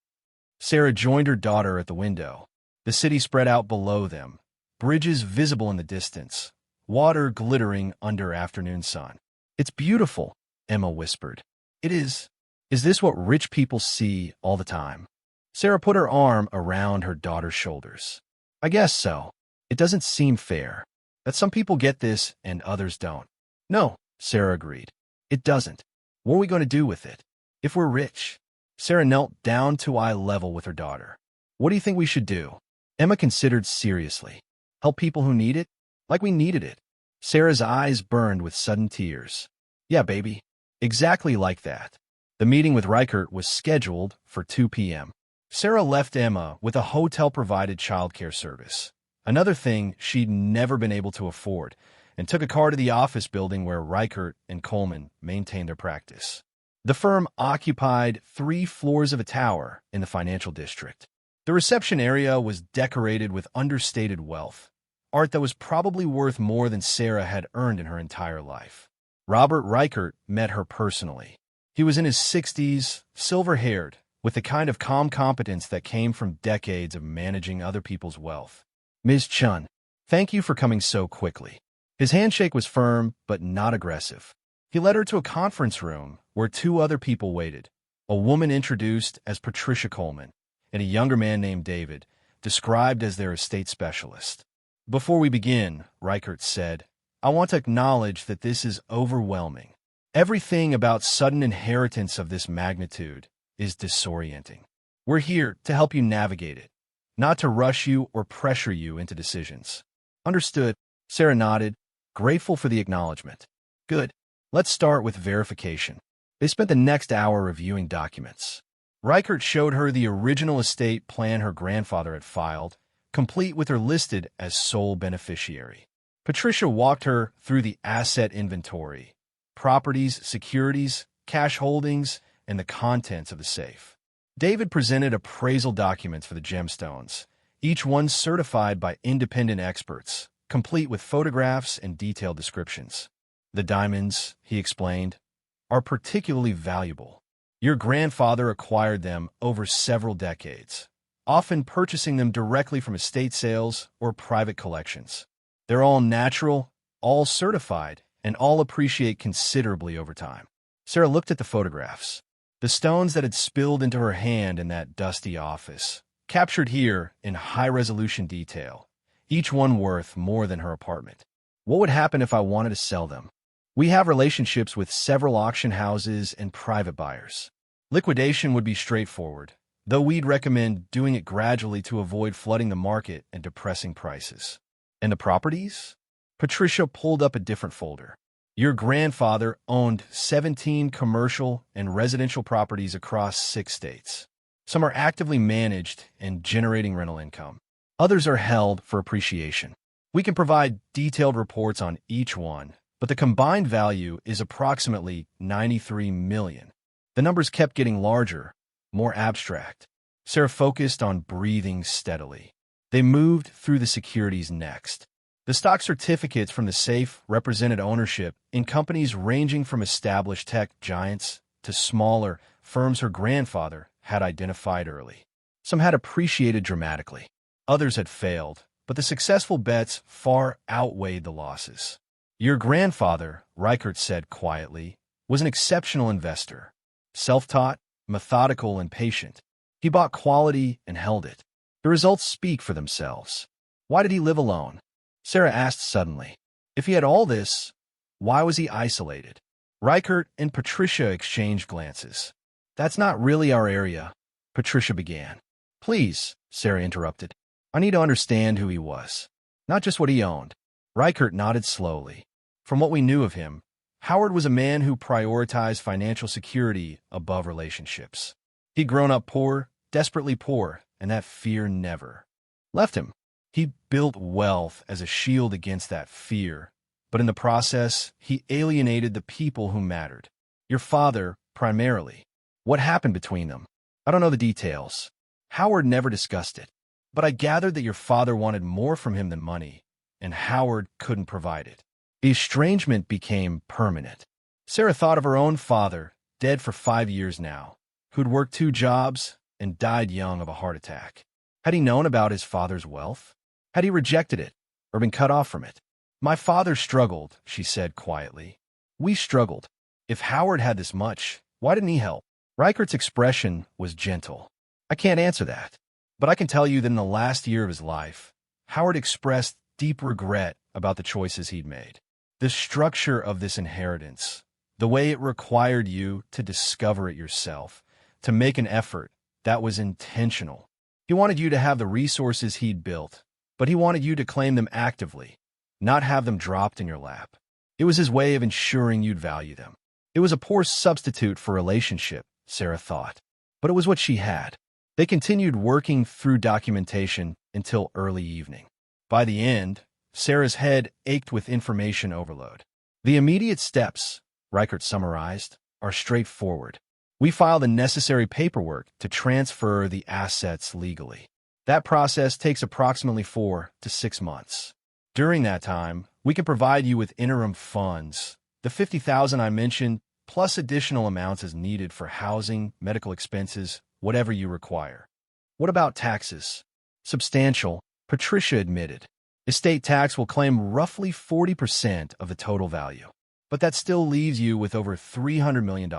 Sarah joined her daughter at the window. The city spread out below them, bridges visible in the distance, water glittering under afternoon sun. "It's beautiful," Emma whispered. "It is. Is this what rich people see all the time?" Sarah put her arm around her daughter's shoulders. "I guess so. It doesn't seem fair that some people get this and others don't." "No," Sarah agreed. "It doesn't. What are we going to do with it? If we're rich?" Sarah knelt down to eye level with her daughter. "What do you think we should do?" Emma considered seriously. "Help people who need it? Like we needed it." Sarah's eyes burned with sudden tears. "Yeah, baby. Exactly like that." The meeting with Reichert was scheduled for 2 p.m. Sarah left Emma with a hotel-provided childcare service, another thing she'd never been able to afford, and took a car to the office building where Reichert and Coleman maintained their practice. The firm occupied 3 floors of a tower in the financial district. The reception area was decorated with understated wealth, art that was probably worth more than Sarah had earned in her entire life. Robert Reichert met her personally. He was in his 60s, silver-haired, with the kind of calm competence that came from decades of managing other people's wealth. "Ms. Chen, thank you for coming so quickly." His handshake was firm, but not aggressive. He led her to a conference room where 2 other people waited, a woman introduced as Patricia Coleman, and a younger man named David, described as their estate specialist. "Before we begin," Reichert said, "I want to acknowledge that this is overwhelming. Everything about sudden inheritance of this magnitude is disorienting. We're here to help you navigate it, not to rush you or pressure you into decisions." "Understood," Sarah nodded, grateful for the acknowledgement. "Good. Let's start with verification." They spent the next hour reviewing documents. Reichert showed her the original estate plan her grandfather had filed, complete with her listed as sole beneficiary. Patricia walked her through the asset inventory, properties, securities, cash holdings, and the contents of the safe. David presented appraisal documents for the gemstones, each one certified by independent experts, complete with photographs and detailed descriptions. "The diamonds," he explained, "are particularly valuable. Your grandfather acquired them over several decades, often purchasing them directly from estate sales or private collections. They're all natural, all certified, and all appreciate considerably over time." Sarah looked at the photographs. The stones that had spilled into her hand in that dusty office, captured here in high-resolution detail, each one worth more than her apartment. "What would happen if I wanted to sell them?" "We have relationships with several auction houses and private buyers. Liquidation would be straightforward, though we'd recommend doing it gradually to avoid flooding the market and depressing prices." "And the properties?" Patricia pulled up a different folder. "Your grandfather owned 17 commercial and residential properties across 6 states. Some are actively managed and generating rental income. Others are held for appreciation. We can provide detailed reports on each one, but the combined value is approximately $93 million. The numbers kept getting larger, more abstract. Sarah focused on breathing steadily. They moved through the securities next. The stock certificates from the safe represented ownership in companies ranging from established tech giants to smaller firms her grandfather had identified early. Some had appreciated dramatically. Others had failed, but the successful bets far outweighed the losses. Your grandfather, Reichert said quietly, was an exceptional investor. Self-taught, methodical, and patient. He bought quality and held it. The results speak for themselves. Why did he live alone? Sarah asked suddenly. If he had all this, why was he isolated? Reichert and Patricia exchanged glances. That's not really our area, Patricia began. Please, Sarah interrupted. I need to understand who he was, not just what he owned. Reichert nodded slowly. From what we knew of him, Howard was a man who prioritized financial security above relationships. He'd grown up poor, desperately poor, and that fear never left him. He built wealth as a shield against that fear, but in the process, he alienated the people who mattered. Your father, primarily. What happened between them? I don't know the details. Howard never discussed it, but I gathered that your father wanted more from him than money, and Howard couldn't provide it. The estrangement became permanent. Sarah thought of her own father, dead for 5 years now, who'd worked 2 jobs and died young of a heart attack. Had he known about his father's wealth? Had he rejected it, or been cut off from it? My father struggled, she said quietly. We struggled. If Howard had this much, why didn't he help? Reichert's expression was gentle. I can't answer that, but I can tell you that in the last year of his life, Howard expressed deep regret about the choices he'd made. The structure of this inheritance, the way it required you to discover it yourself, to make an effort that was intentional. He wanted you to have the resources he'd built, but he wanted you to claim them actively, not have them dropped in your lap. It was his way of ensuring you'd value them. It was a poor substitute for relationship, Sarah thought, but it was what she had. They continued working through documentation until early evening. By the end, Sarah's head ached with information overload. The immediate steps, Reichert summarized, are straightforward. We file the necessary paperwork to transfer the assets legally. That process takes approximately 4 to 6 months. During that time, we can provide you with interim funds, the $50,000 I mentioned, plus additional amounts as needed for housing, medical expenses, whatever you require. What about taxes? Substantial, Patricia admitted. Estate tax will claim roughly 40% of the total value, but that still leaves you with over $300 million.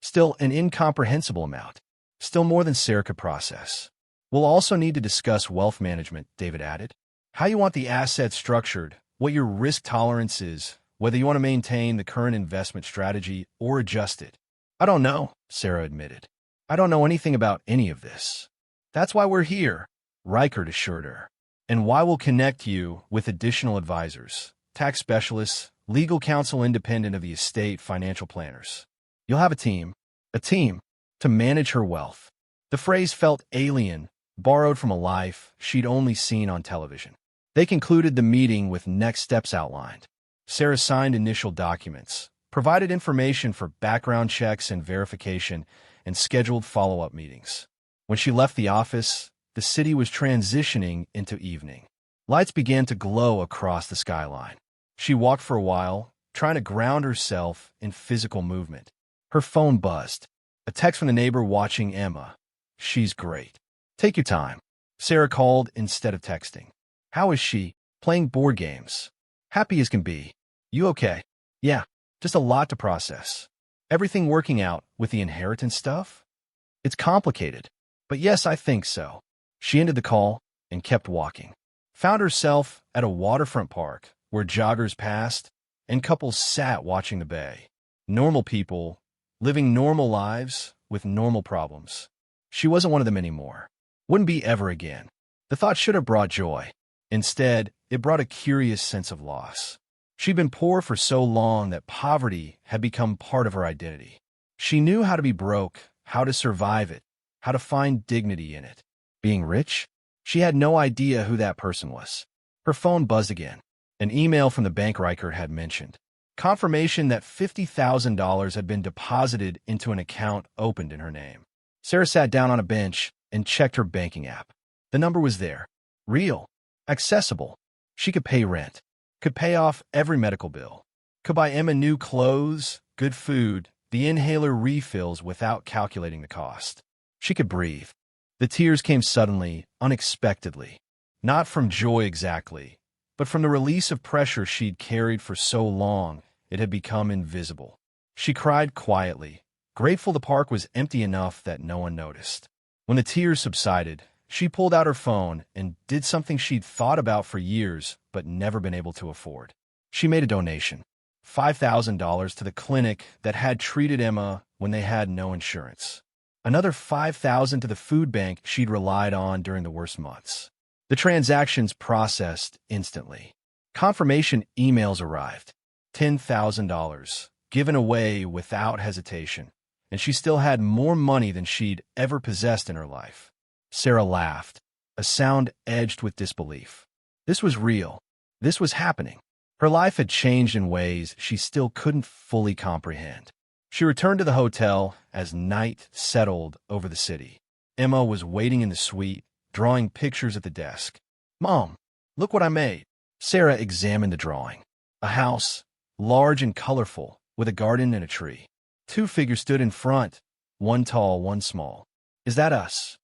Still an incomprehensible amount. Still more than Sarah could process. We'll also need to discuss wealth management, David added. How you want the assets structured, what your risk tolerance is, whether you want to maintain the current investment strategy or adjust it. I don't know, Sarah admitted. I don't know anything about any of this. That's why we're here, Reichert assured her. And why we'll connect you with additional advisors, tax specialists, legal counsel independent of the estate, financial planners. You'll have a team, to manage her wealth. The phrase felt alien, borrowed from a life she'd only seen on television. They concluded the meeting with next steps outlined. Sarah signed initial documents, provided information for background checks and verification, and scheduled follow-up meetings. When she left the office, the city was transitioning into evening. Lights began to glow across the skyline. She walked for a while, trying to ground herself in physical movement. Her phone buzzed. A text from the neighbor watching Emma. She's great. Take your time. Sarah called instead of texting. How is she? Playing board games. Happy as can be. You okay? Yeah, just a lot to process. Everything working out with the inheritance stuff? It's complicated, but yes, I think so. She ended the call and kept walking. Found herself at a waterfront park where joggers passed and couples sat watching the bay. Normal people living normal lives with normal problems. She wasn't one of them anymore. Wouldn't be ever again. The thought should have brought joy. Instead, it brought a curious sense of loss. She'd been poor for so long that poverty had become part of her identity. She knew how to be broke, how to survive it, how to find dignity in it. Being rich? She had no idea who that person was. Her phone buzzed again. An email from the bank Reichert had mentioned. Confirmation that $50,000 had been deposited into an account opened in her name. Sarah sat down on a bench, and checked her banking app. The number was there. Real. Accessible. She could pay rent. Could pay off every medical bill. Could buy Emma new clothes, good food, the inhaler refills without calculating the cost. She could breathe. The tears came suddenly, unexpectedly. Not from joy exactly, but from the release of pressure she'd carried for so long it had become invisible. She cried quietly, grateful the park was empty enough that no one noticed. When the tears subsided, she pulled out her phone and did something she'd thought about for years but never been able to afford. She made a donation, $5,000 to the clinic that had treated Emma when they had no insurance. Another $5,000 to the food bank she'd relied on during the worst months. The transactions processed instantly. Confirmation emails arrived. $10,000, given away without hesitation, and she still had more money than she'd ever possessed in her life. Sarah laughed, a sound edged with disbelief. This was real. This was happening. Her life had changed in ways she still couldn't fully comprehend. She returned to the hotel as night settled over the city. Emma was waiting in the suite, drawing pictures at the desk. "Mom, look what I made." Sarah examined the drawing. A house, large and colorful, with a garden and a tree. Two figures stood in front, one tall, one small. "Is that us?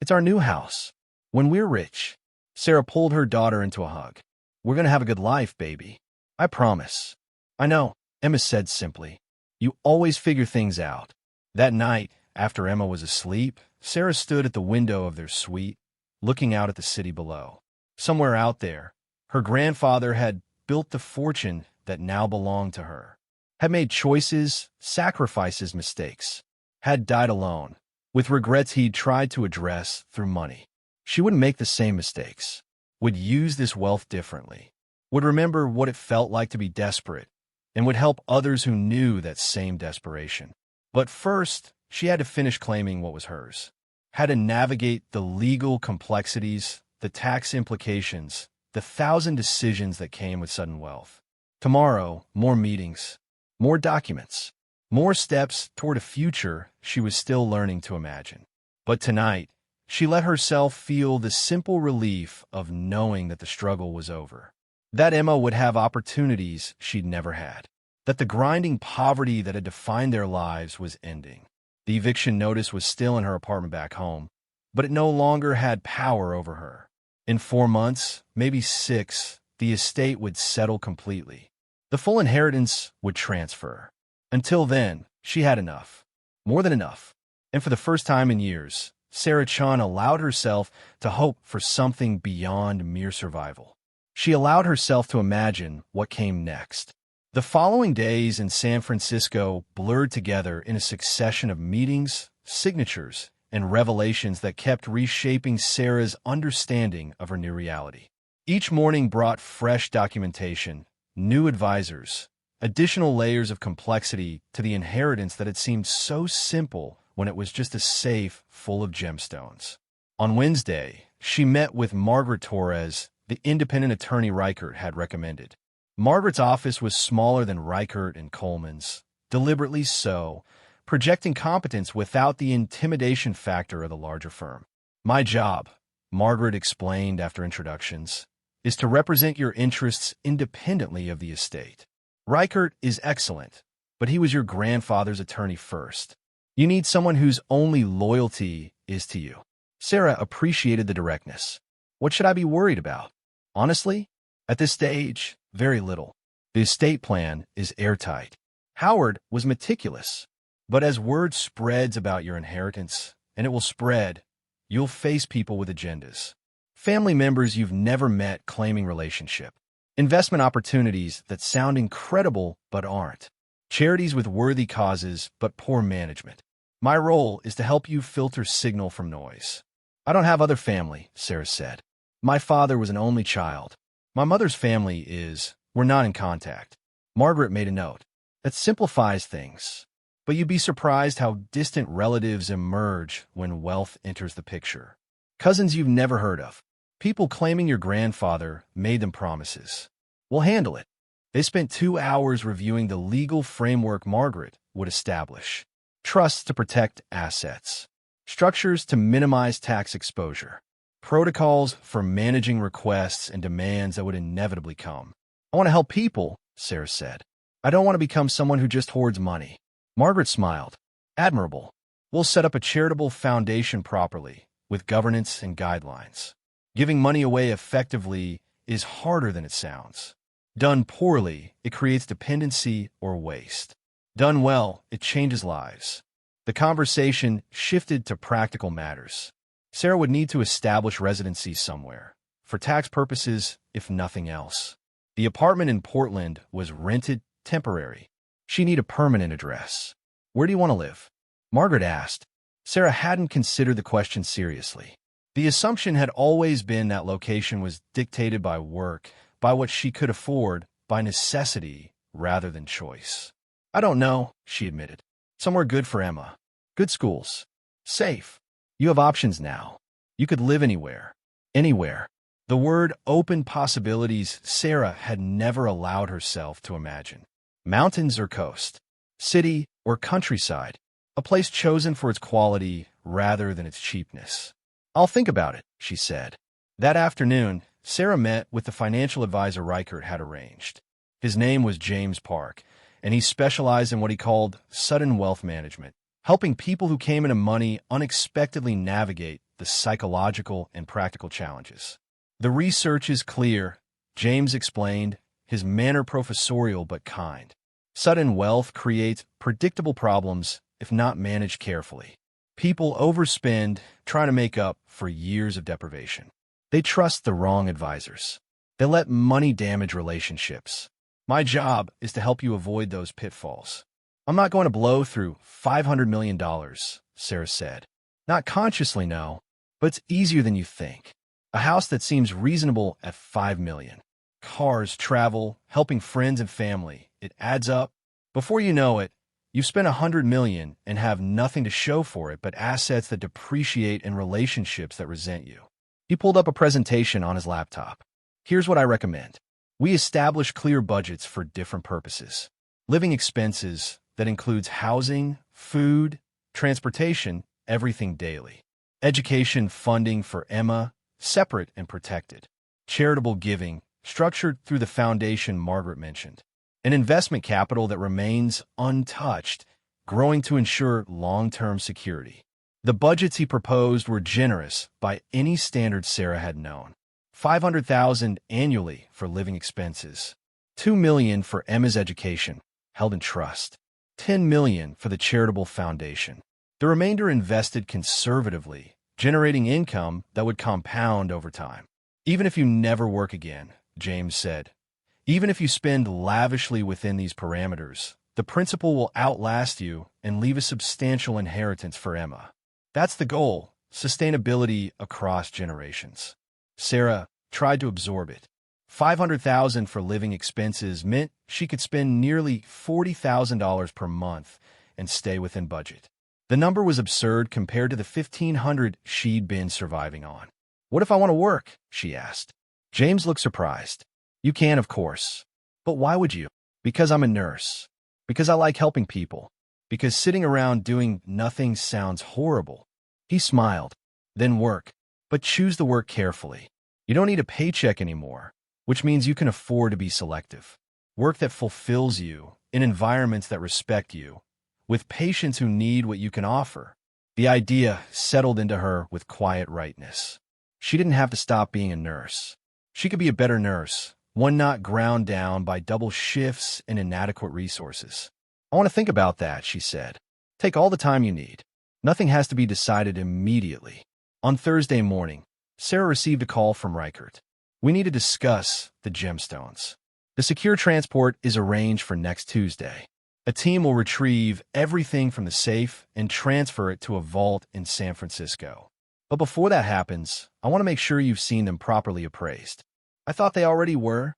It's our new house. When we're rich." Sarah pulled her daughter into a hug. "We're going to have a good life, baby. I promise." "I know," Emma said simply. "You always figure things out." That night, after Emma was asleep, Sarah stood at the window of their suite, looking out at the city below. Somewhere out there, her grandfather had built the fortune that now belonged to her, had made choices, sacrifices, mistakes, had died alone, with regrets he'd tried to address through money. She wouldn't make the same mistakes, would use this wealth differently, would remember what it felt like to be desperate, and would help others who knew that same desperation. But first, she had to finish claiming what was hers, had to navigate the legal complexities, the tax implications, the 1,000 decisions that came with sudden wealth. Tomorrow, more meetings, more documents, more steps toward a future she was still learning to imagine. But tonight, she let herself feel the simple relief of knowing that the struggle was over, that Emma would have opportunities she'd never had, that the grinding poverty that had defined their lives was ending. The eviction notice was still in her apartment back home, but it no longer had power over her. In 4 months, maybe 6, the estate would settle completely. The full inheritance would transfer. Until then, she had enough. More than enough. And for the first time in years, Sarah Chen allowed herself to hope for something beyond mere survival. She allowed herself to imagine what came next. The following days in San Francisco blurred together in a succession of meetings, signatures, and revelations that kept reshaping Sarah's understanding of her new reality. Each morning brought fresh documentation, new advisors, additional layers of complexity to the inheritance that had seemed so simple when it was just a safe full of gemstones. On Wednesday, she met with Margaret Torres, the independent attorney Reichert had recommended. Margaret's office was smaller than Reichert and Coleman's, deliberately so, projecting competence without the intimidation factor of the larger firm. "My job," Margaret explained after introductions, "is to represent your interests independently of the estate. Reichert is excellent, but he was your grandfather's attorney first. You need someone whose only loyalty is to you." Sarah appreciated the directness. What should I be worried about? Honestly, at this stage, very little. The estate plan is airtight. Howard was meticulous. But as word spreads about your inheritance, and it will spread, you'll face people with agendas. Family members you've never met claiming relationship. Investment opportunities that sound incredible but aren't. Charities with worthy causes but poor management. My role is to help you filter signal from noise. "I don't have other family," Sarah said. "My father was an only child. My mother's family we're not in contact." Margaret made a note. That simplifies things. But you'd be surprised how distant relatives emerge when wealth enters the picture. Cousins you've never heard of. People claiming your grandfather made them promises. "We'll handle it." They spent 2 hours reviewing the legal framework Margaret would establish. Trusts to protect assets. structures to minimize tax exposure, protocols for managing requests and demands that would inevitably come. I want to help people, Sarah said. I don't want to become someone who just hoards money. Margaret smiled. Admirable. We'll set up a charitable foundation properly, with governance and guidelines. Giving money away effectively is harder than it sounds. Done poorly, it creates dependency or waste. Done well, it changes lives. The conversation shifted to practical matters. Sarah would need to establish residency somewhere, for tax purposes, if nothing else. The apartment in Portland was rented temporary. She needed a permanent address. Where do you want to live? Margaret asked. Sarah hadn't considered the question seriously. The assumption had always been that location was dictated by work, by what she could afford, by necessity rather than choice. I don't know, she admitted. Somewhere good for Emma. Good schools. Safe. You have options now. You could live anywhere. Anywhere. The word opened possibilities Sarah had never allowed herself to imagine. Mountains or coast. City or countryside. A place chosen for its quality rather than its cheapness. I'll think about it, she said. That afternoon, Sarah met with the financial advisor Reichert had arranged. His name was James Park, and he specialized in what he called sudden wealth management, helping people who came into money unexpectedly navigate the psychological and practical challenges. The research is clear, James explained, his manner professorial but kind. Sudden wealth creates predictable problems if not managed carefully. People overspend, trying to make up for years of deprivation. They trust the wrong advisors. They let money damage relationships. My job is to help you avoid those pitfalls. I'm not going to blow through $500 million, Sarah said. Not consciously, no, but it's easier than you think. A house that seems reasonable at $5 million. Cars, travel, helping friends and family. It adds up. Before you know it, you've spent $100 million and have nothing to show for it but assets that depreciate and relationships that resent you. He pulled up a presentation on his laptop. Here's what I recommend. We establish clear budgets for different purposes. Living expenses that includes housing, food, transportation, everything daily. Education funding for Emma, separate and protected. Charitable giving, structured through the foundation Margaret mentioned. An investment capital that remains untouched, growing to ensure long-term security. The budgets he proposed were generous by any standard Sarah had known. $500,000 annually for living expenses. $2 million for Emma's education, held in trust. $10 million for the charitable foundation. The remainder invested conservatively, generating income that would compound over time. Even if you never work again, James said, even if you spend lavishly within these parameters, the principal will outlast you and leave a substantial inheritance for Emma. That's the goal, sustainability across generations. Sarah tried to absorb it. $500,000 for living expenses meant she could spend nearly $40,000 per month and stay within budget. The number was absurd compared to the $1,500 she'd been surviving on. What if I want to work? She asked. James looked surprised. You can, of course. But why would you? Because I'm a nurse. Because I like helping people. Because sitting around doing nothing sounds horrible. He smiled. Then work. But choose the work carefully. You don't need a paycheck anymore, which means you can afford to be selective. Work that fulfills you, in environments that respect you, with patients who need what you can offer. The idea settled into her with quiet rightness. She didn't have to stop being a nurse. She could be a better nurse, one not ground down by double shifts and inadequate resources. I want to think about that, she said. Take all the time you need. Nothing has to be decided immediately. On Thursday morning, Sarah received a call from Reichert. We need to discuss the gemstones. The secure transport is arranged for next Tuesday. A team will retrieve everything from the safe and transfer it to a vault in San Francisco. But before that happens, I want to make sure you've seen them properly appraised. I thought they already were.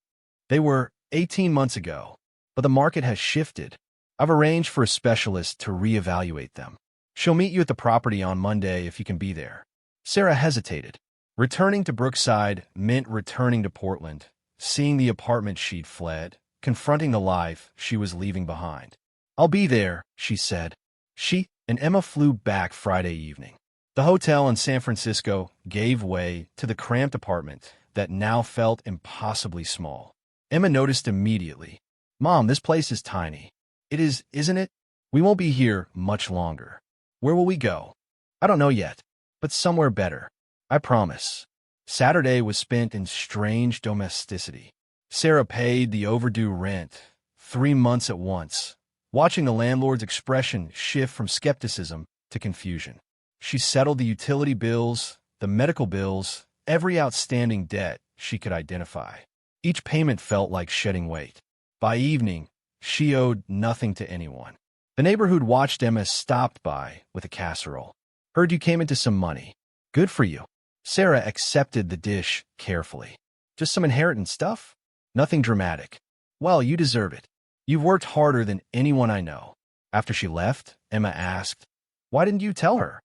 They were 18 months ago, but the market has shifted. I've arranged for a specialist to reevaluate them. She'll meet you at the property on Monday if you can be there. Sarah hesitated. Returning to Brookside meant returning to Portland, seeing the apartment she'd fled, confronting the life she was leaving behind. I'll be there, she said. She and Emma flew back Friday evening. The hotel in San Francisco gave way to the cramped apartment that now felt impossibly small. Emma noticed immediately. "Mom, this place is tiny." "It is, isn't it? We won't be here much longer." "Where will we go?" "I don't know yet, but somewhere better. I promise." Saturday was spent in strange domesticity. Sarah paid the overdue rent, 3 months at once, watching the landlord's expression shift from skepticism to confusion. She settled the utility bills, the medical bills, every outstanding debt she could identify. Each payment felt like shedding weight. By evening, she owed nothing to anyone. The neighbor who'd watched Emma stopped by with a casserole. "Heard you came into some money. Good for you." Sarah accepted the dish carefully. "Just some inheritance stuff? Nothing dramatic." "Well, you deserve it. You've worked harder than anyone I know." After she left, Emma asked, "Why didn't you tell her?"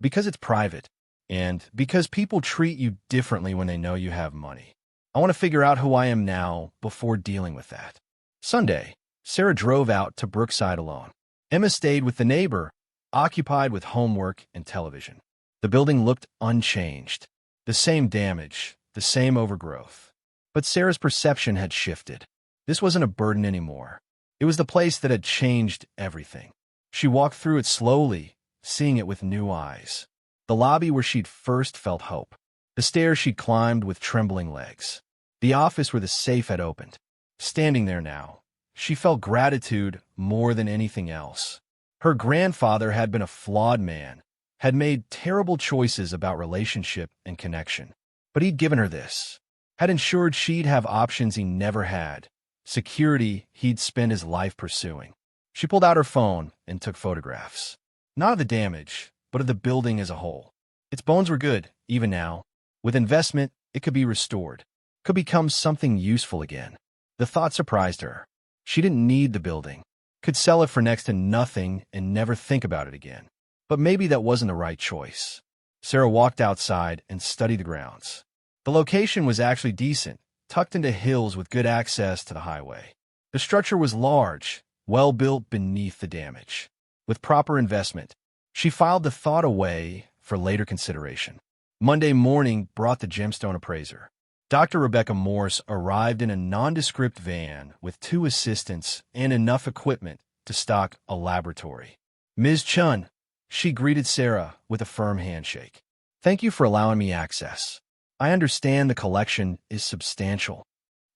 "Because it's private, and because people treat you differently when they know you have money. I want to figure out who I am now before dealing with that." Sunday, Sarah drove out to Brookside alone. Emma stayed with the neighbor, occupied with homework and television. The building looked unchanged. The same damage, the same overgrowth. But Sarah's perception had shifted. This wasn't a burden anymore. It was the place that had changed everything. She walked through it slowly, seeing it with new eyes. The lobby where she'd first felt hope. The stairs she'd climbed with trembling legs. The office where the safe had opened. Standing there now, she felt gratitude more than anything else. Her grandfather had been a flawed man, had made terrible choices about relationship and connection. But he'd given her this, had ensured she'd have options he never had, security he'd spent his life pursuing. She pulled out her phone and took photographs. Not of the damage, but of the building as a whole. Its bones were good, even now. With investment, it could be restored, could become something useful again. The thought surprised her. She didn't need the building, could sell it for next to nothing and never think about it again. But maybe that wasn't the right choice. Sarah walked outside and studied the grounds. The location was actually decent, tucked into hills with good access to the highway. The structure was large, well built beneath the damage. With proper investment, she filed the thought away for later consideration. Monday morning brought the gemstone appraiser. Dr. Rebecca Morse arrived in a nondescript van with 2 assistants and enough equipment to stock a laboratory. "Ms. Chen," she greeted Sarah with a firm handshake. "Thank you for allowing me access. I understand the collection is substantial."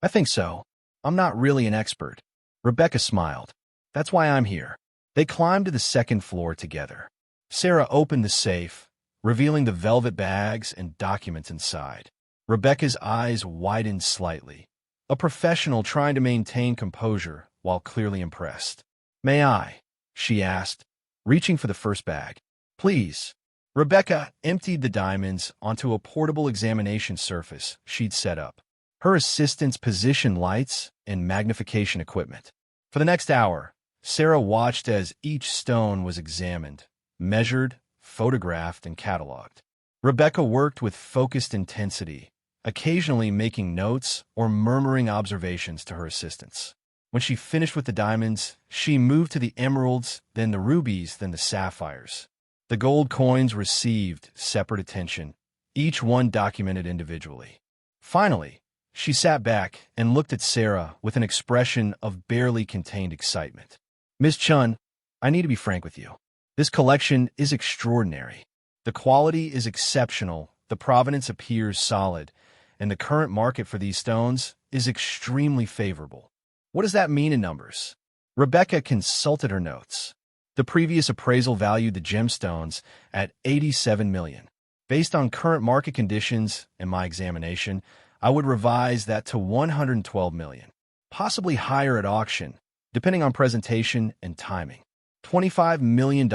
"I think so. I'm not really an expert." Rebecca smiled. "That's why I'm here." They climbed to the second floor together. Sarah opened the safe, revealing the velvet bags and documents inside. Rebecca's eyes widened slightly, a professional trying to maintain composure while clearly impressed. "May I?" she asked, reaching for the first bag. "Please." Rebecca emptied the diamonds onto a portable examination surface she'd set up. Her assistants positioned lights and magnification equipment. For the next hour, Sarah watched as each stone was examined, measured, photographed, and cataloged. Rebecca worked with focused intensity, occasionally making notes or murmuring observations to her assistants. When she finished with the diamonds, she moved to the emeralds, then the rubies, then the sapphires. The gold coins received separate attention, each one documented individually. Finally, she sat back and looked at Sarah with an expression of barely contained excitement. "Ms. Chun, I need to be frank with you. This collection is extraordinary. The quality is exceptional, the provenance appears solid, and the current market for these stones is extremely favorable." "What does that mean in numbers?" Rebecca consulted her notes. The previous appraisal valued the gemstones at $87 million. Based on current market conditions and my examination, I would revise that to $112 million, possibly higher at auction, depending on presentation and timing. $25 million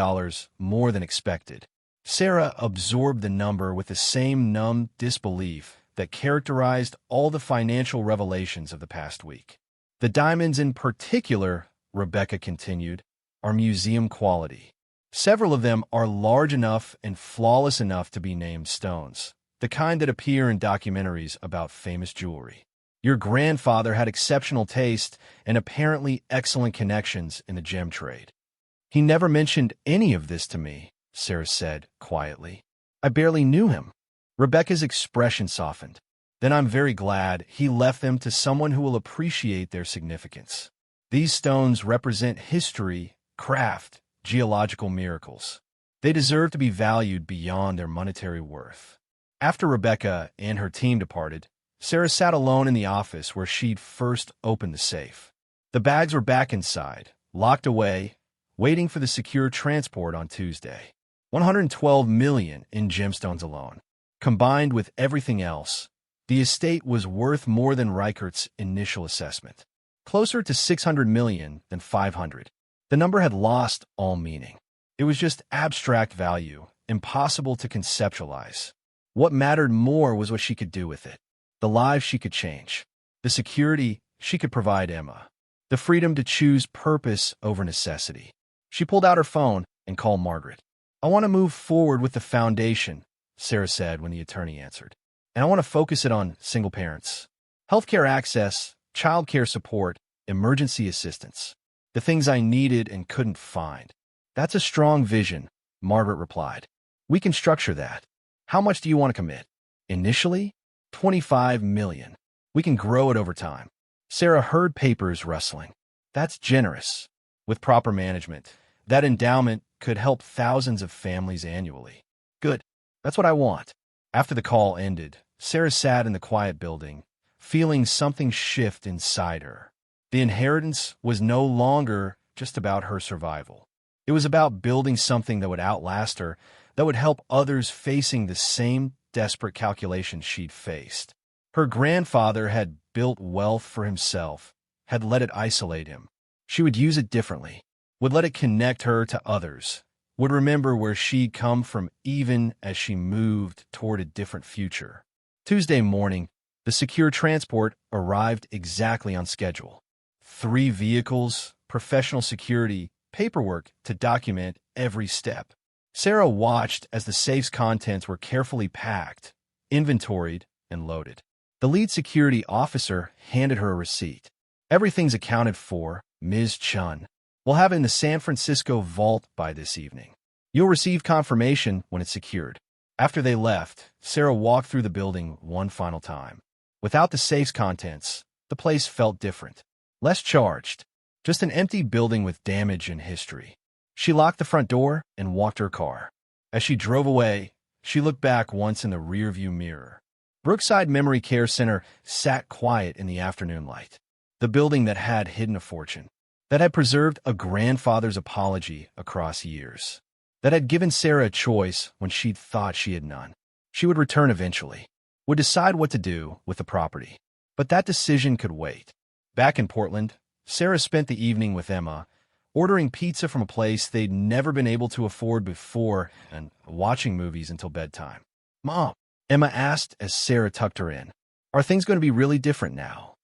more than expected. Sarah absorbed the number with the same numb disbelief that characterized all the financial revelations of the past week. "The diamonds in particular," Rebecca continued, "are museum quality. Several of them are large enough and flawless enough to be named stones, the kind that appear in documentaries about famous jewelry. Your grandfather had exceptional taste and apparently excellent connections in the gem trade. He never mentioned any of this to me," Sarah said quietly. I barely knew him. Rebecca's expression softened. Then I'm very glad he left them to someone who will appreciate their significance. These stones represent history, craft, geological miracles. They deserve to be valued beyond their monetary worth. After Rebecca and her team departed, Sarah sat alone in the office where she'd first opened the safe. The bags were back inside, locked away, waiting for the secure transport on Tuesday. $112 million in gemstones alone. Combined with everything else, the estate was worth more than Reichert's initial assessment. Closer to $600 million than $500. The number had lost all meaning. It was just abstract value, impossible to conceptualize. What mattered more was what she could do with it. The lives she could change. The security she could provide Emma. The freedom to choose purpose over necessity. She pulled out her phone and called Margaret. I want to move forward with the foundation, Sarah said when the attorney answered. And I want to focus it on single parents. Healthcare access, childcare support, emergency assistance. The things I needed and couldn't find. That's a strong vision, Margaret replied. We can structure that. How much do you want to commit? Initially, $25 million. We can grow it over time. Sarah heard papers rustling. That's generous. With proper management, that endowment could help thousands of families annually. Good. That's what I want. After the call ended, Sarah sat in the quiet building, feeling something shift inside her. The inheritance was no longer just about her survival. It was about building something that would outlast her, that would help others facing the same desperate calculations she'd faced. Her grandfather had built wealth for himself, had let it isolate him. She would use it differently, would let it connect her to others, would remember where she'd come from even as she moved toward a different future. Tuesday morning, the secure transport arrived exactly on schedule. 3 vehicles, professional security, paperwork to document every step. Sarah watched as the safe's contents were carefully packed, inventoried, and loaded. The lead security officer handed her a receipt. Everything's accounted for, Ms. Chen. We'll have it in the San Francisco vault by this evening. You'll receive confirmation when it's secured. After they left, Sarah walked through the building one final time. Without the safe's contents, the place felt different. Less charged. Just an empty building with damage and history. She locked the front door and walked her car. As she drove away, she looked back once in the rearview mirror. Brookside Memory Care Center sat quiet in the afternoon light. The building that had hidden a fortune, that had preserved a grandfather's apology across years, that had given Sarah a choice when she'd thought she had none. She would return eventually, would decide what to do with the property. But that decision could wait. Back in Portland, Sarah spent the evening with Emma, ordering pizza from a place they'd never been able to afford before and watching movies until bedtime. Mom, Emma asked as Sarah tucked her in, are things going to be really different now?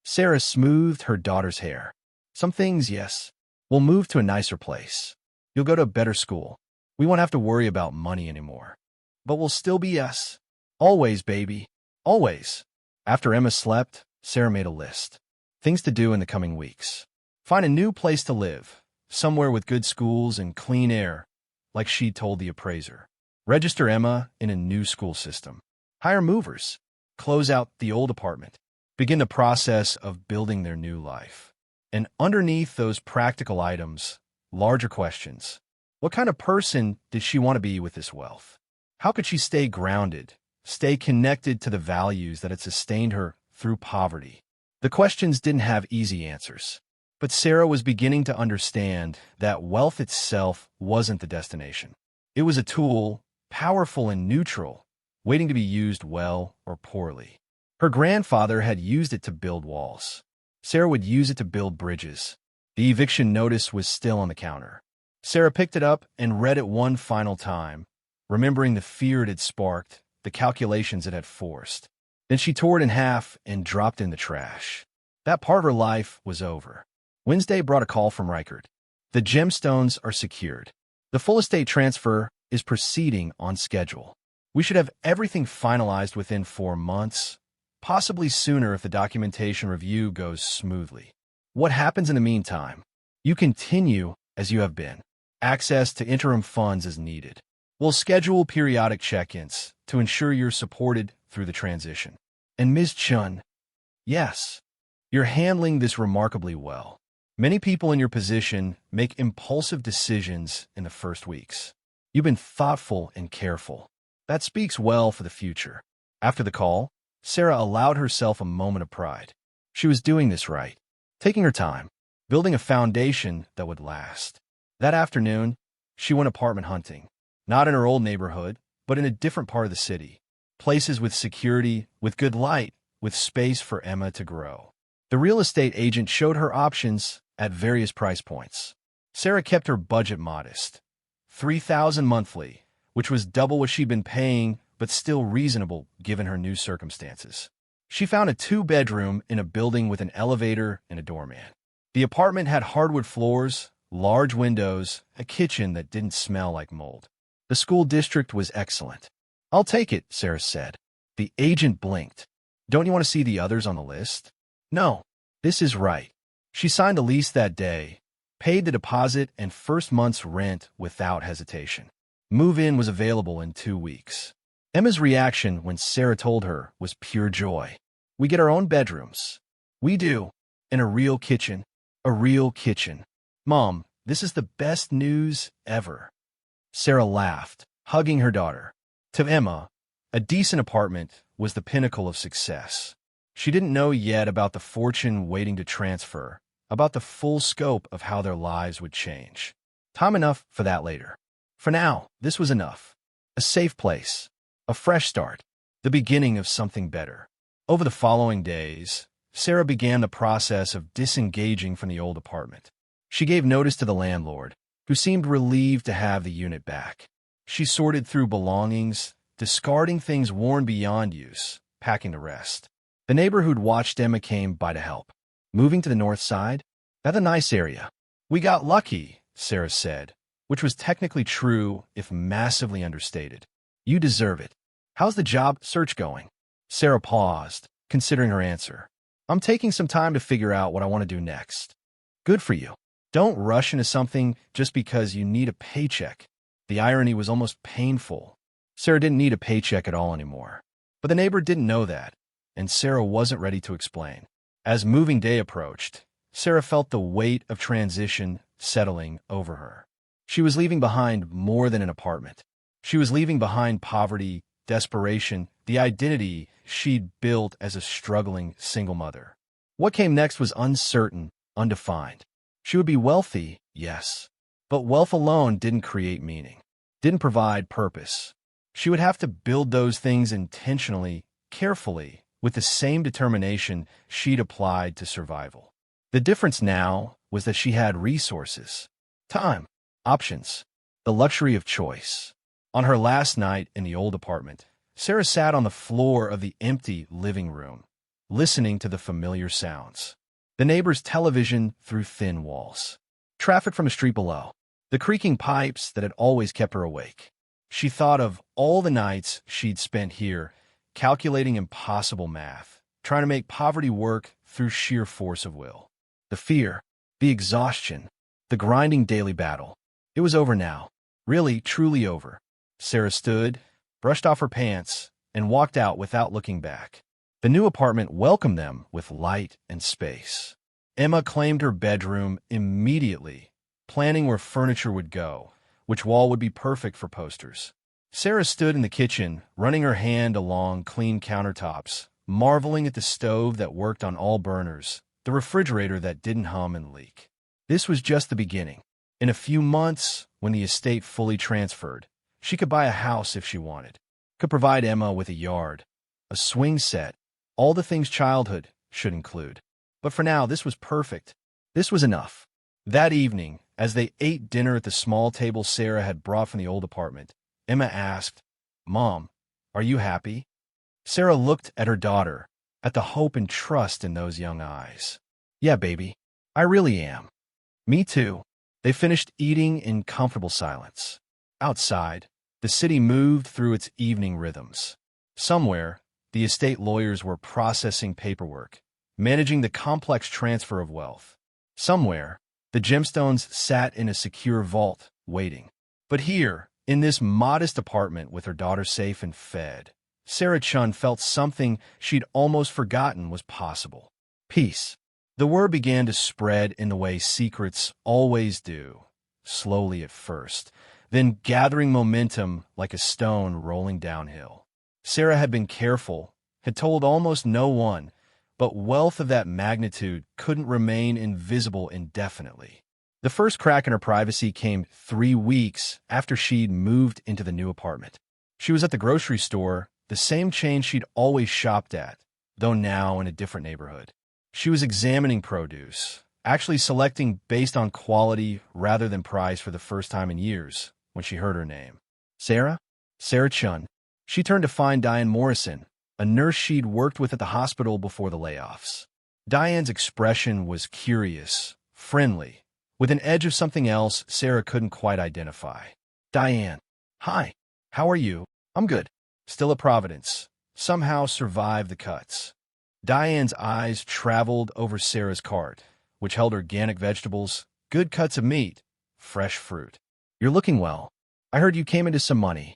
Sarah smoothed her daughter's hair. Some things, yes. We'll move to a nicer place. You'll go to a better school. We won't have to worry about money anymore. But we'll still be us. Always, baby. Always. After Emma slept, Sarah made a list. Things to do in the coming weeks. Find a new place to live, somewhere with good schools and clean air, like she'd told the appraiser. Register Emma in a new school system. Hire movers. Close out the old apartment. Begin the process of building their new life. And underneath those practical items, larger questions. What kind of person did she want to be with this wealth? How could she stay grounded, stay connected to the values that had sustained her through poverty? The questions didn't have easy answers. But Sarah was beginning to understand that wealth itself wasn't the destination. It was a tool, powerful and neutral, waiting to be used well or poorly. Her grandfather had used it to build walls. Sarah would use it to build bridges. The eviction notice was still on the counter. Sarah picked it up and read it one final time, remembering the fear it had sparked, the calculations it had forced. Then she tore it in half and dropped it in the trash. That part of her life was over. Wednesday brought a call from Reichert. The gemstones are secured. The full estate transfer is proceeding on schedule. We should have everything finalized within 4 months, possibly sooner if the documentation review goes smoothly. What happens in the meantime? You continue as you have been. access to interim funds as needed. We'll schedule periodic check-ins to ensure you're supported through the transition. And Ms. Chun, yes, you're handling this remarkably well. Many people in your position make impulsive decisions in the first weeks. You've been thoughtful and careful. That speaks well for the future. After the call, Sarah allowed herself a moment of pride. She was doing this right, taking her time, building a foundation that would last. That afternoon, she went apartment hunting, not in her old neighborhood, but in a different part of the city. Places with security, with good light, with space for Emma to grow. The real estate agent showed her options at various price points. Sarah kept her budget modest, $3,000 monthly, which was double what she'd been paying, but still reasonable given her new circumstances. She found a 2-bedroom in a building with an elevator and a doorman. The apartment had hardwood floors, large windows, a kitchen that didn't smell like mold. The school district was excellent. I'll take it, Sarah said. The agent blinked. Don't you want to see the others on the list? No, this is right. She signed a lease that day, paid the deposit and first month's rent without hesitation. Move-in was available in 2 weeks. Emma's reaction when Sarah told her was pure joy. We get our own bedrooms. We do. And a real kitchen. A real kitchen. Mom, this is the best news ever. Sarah laughed, hugging her daughter. To Emma, a decent apartment was the pinnacle of success. She didn't know yet about the fortune waiting to transfer, about the full scope of how their lives would change. Time enough for that later. For now, this was enough. A safe place, a fresh start, the beginning of something better. Over the following days, Sarah began the process of disengaging from the old apartment. She gave notice to the landlord, who seemed relieved to have the unit back. She sorted through belongings, discarding things worn beyond use, packing the rest. The neighbor who'd watched Emma came by to help. Moving to the north side? That's a nice area. We got lucky, Sarah said, which was technically true if massively understated. You deserve it. How's the job search going? Sarah paused, considering her answer. I'm taking some time to figure out what I want to do next. Good for you. Don't rush into something just because you need a paycheck. The irony was almost painful. Sarah didn't need a paycheck at all anymore. But the neighbor didn't know that, and Sarah wasn't ready to explain. As moving day approached, Sarah felt the weight of transition settling over her. She was leaving behind more than an apartment. She was leaving behind poverty, desperation, the identity she'd built as a struggling single mother. What came next was uncertain, undefined. She would be wealthy, yes, but wealth alone didn't create meaning, didn't provide purpose. She would have to build those things intentionally, carefully, with the same determination she'd applied to survival. The difference now was that she had resources, time, options, the luxury of choice. On her last night in the old apartment, Sarah sat on the floor of the empty living room, listening to the familiar sounds. The neighbor's television through thin walls. Traffic from a street below. The creaking pipes that had always kept her awake. She thought of all the nights she'd spent here, calculating impossible math, trying to make poverty work through sheer force of will. The fear, the exhaustion, the grinding daily battle. It was over now. Really, truly over. Sarah stood, brushed off her pants, and walked out without looking back. The new apartment welcomed them with light and space. Emma claimed her bedroom immediately, planning where furniture would go, which wall would be perfect for posters. Sarah stood in the kitchen, running her hand along clean countertops, marveling at the stove that worked on all burners, the refrigerator that didn't hum and leak. This was just the beginning. In a few months, when the estate fully transferred, she could buy a house if she wanted, could provide Emma with a yard, a swing set, all the things childhood should include. But for now, this was perfect. This was enough. That evening, as they ate dinner at the small table Sarah had brought from the old apartment, Emma asked, "Mom, are you happy?" Sarah looked at her daughter, at the hope and trust in those young eyes. "Yeah, baby, I really am." "Me too." They finished eating in comfortable silence. Outside, the city moved through its evening rhythms. Somewhere, the estate lawyers were processing paperwork, managing the complex transfer of wealth. Somewhere, the gemstones sat in a secure vault, waiting. But here, in this modest apartment with her daughter safe and fed, Sarah Chen felt something she'd almost forgotten was possible. Peace. The word began to spread in the way secrets always do, slowly at first, then gathering momentum like a stone rolling downhill. Sarah had been careful, had told almost no one, but wealth of that magnitude couldn't remain invisible indefinitely. The first crack in her privacy came 3 weeks after she'd moved into the new apartment. She was at the grocery store, the same chain she'd always shopped at, though now in a different neighborhood. She was examining produce, actually selecting based on quality rather than price for the first time in years, when she heard her name. Sarah? Sarah Chen. She turned to find Diane Morrison, a nurse she'd worked with at the hospital before the layoffs. Diane's expression was curious, friendly, with an edge of something else Sarah couldn't quite identify. Diane. Hi. How are you? I'm good. Still at Providence. Somehow survived the cuts. Diane's eyes traveled over Sarah's cart, which held organic vegetables, good cuts of meat, fresh fruit. You're looking well. I heard you came into some money.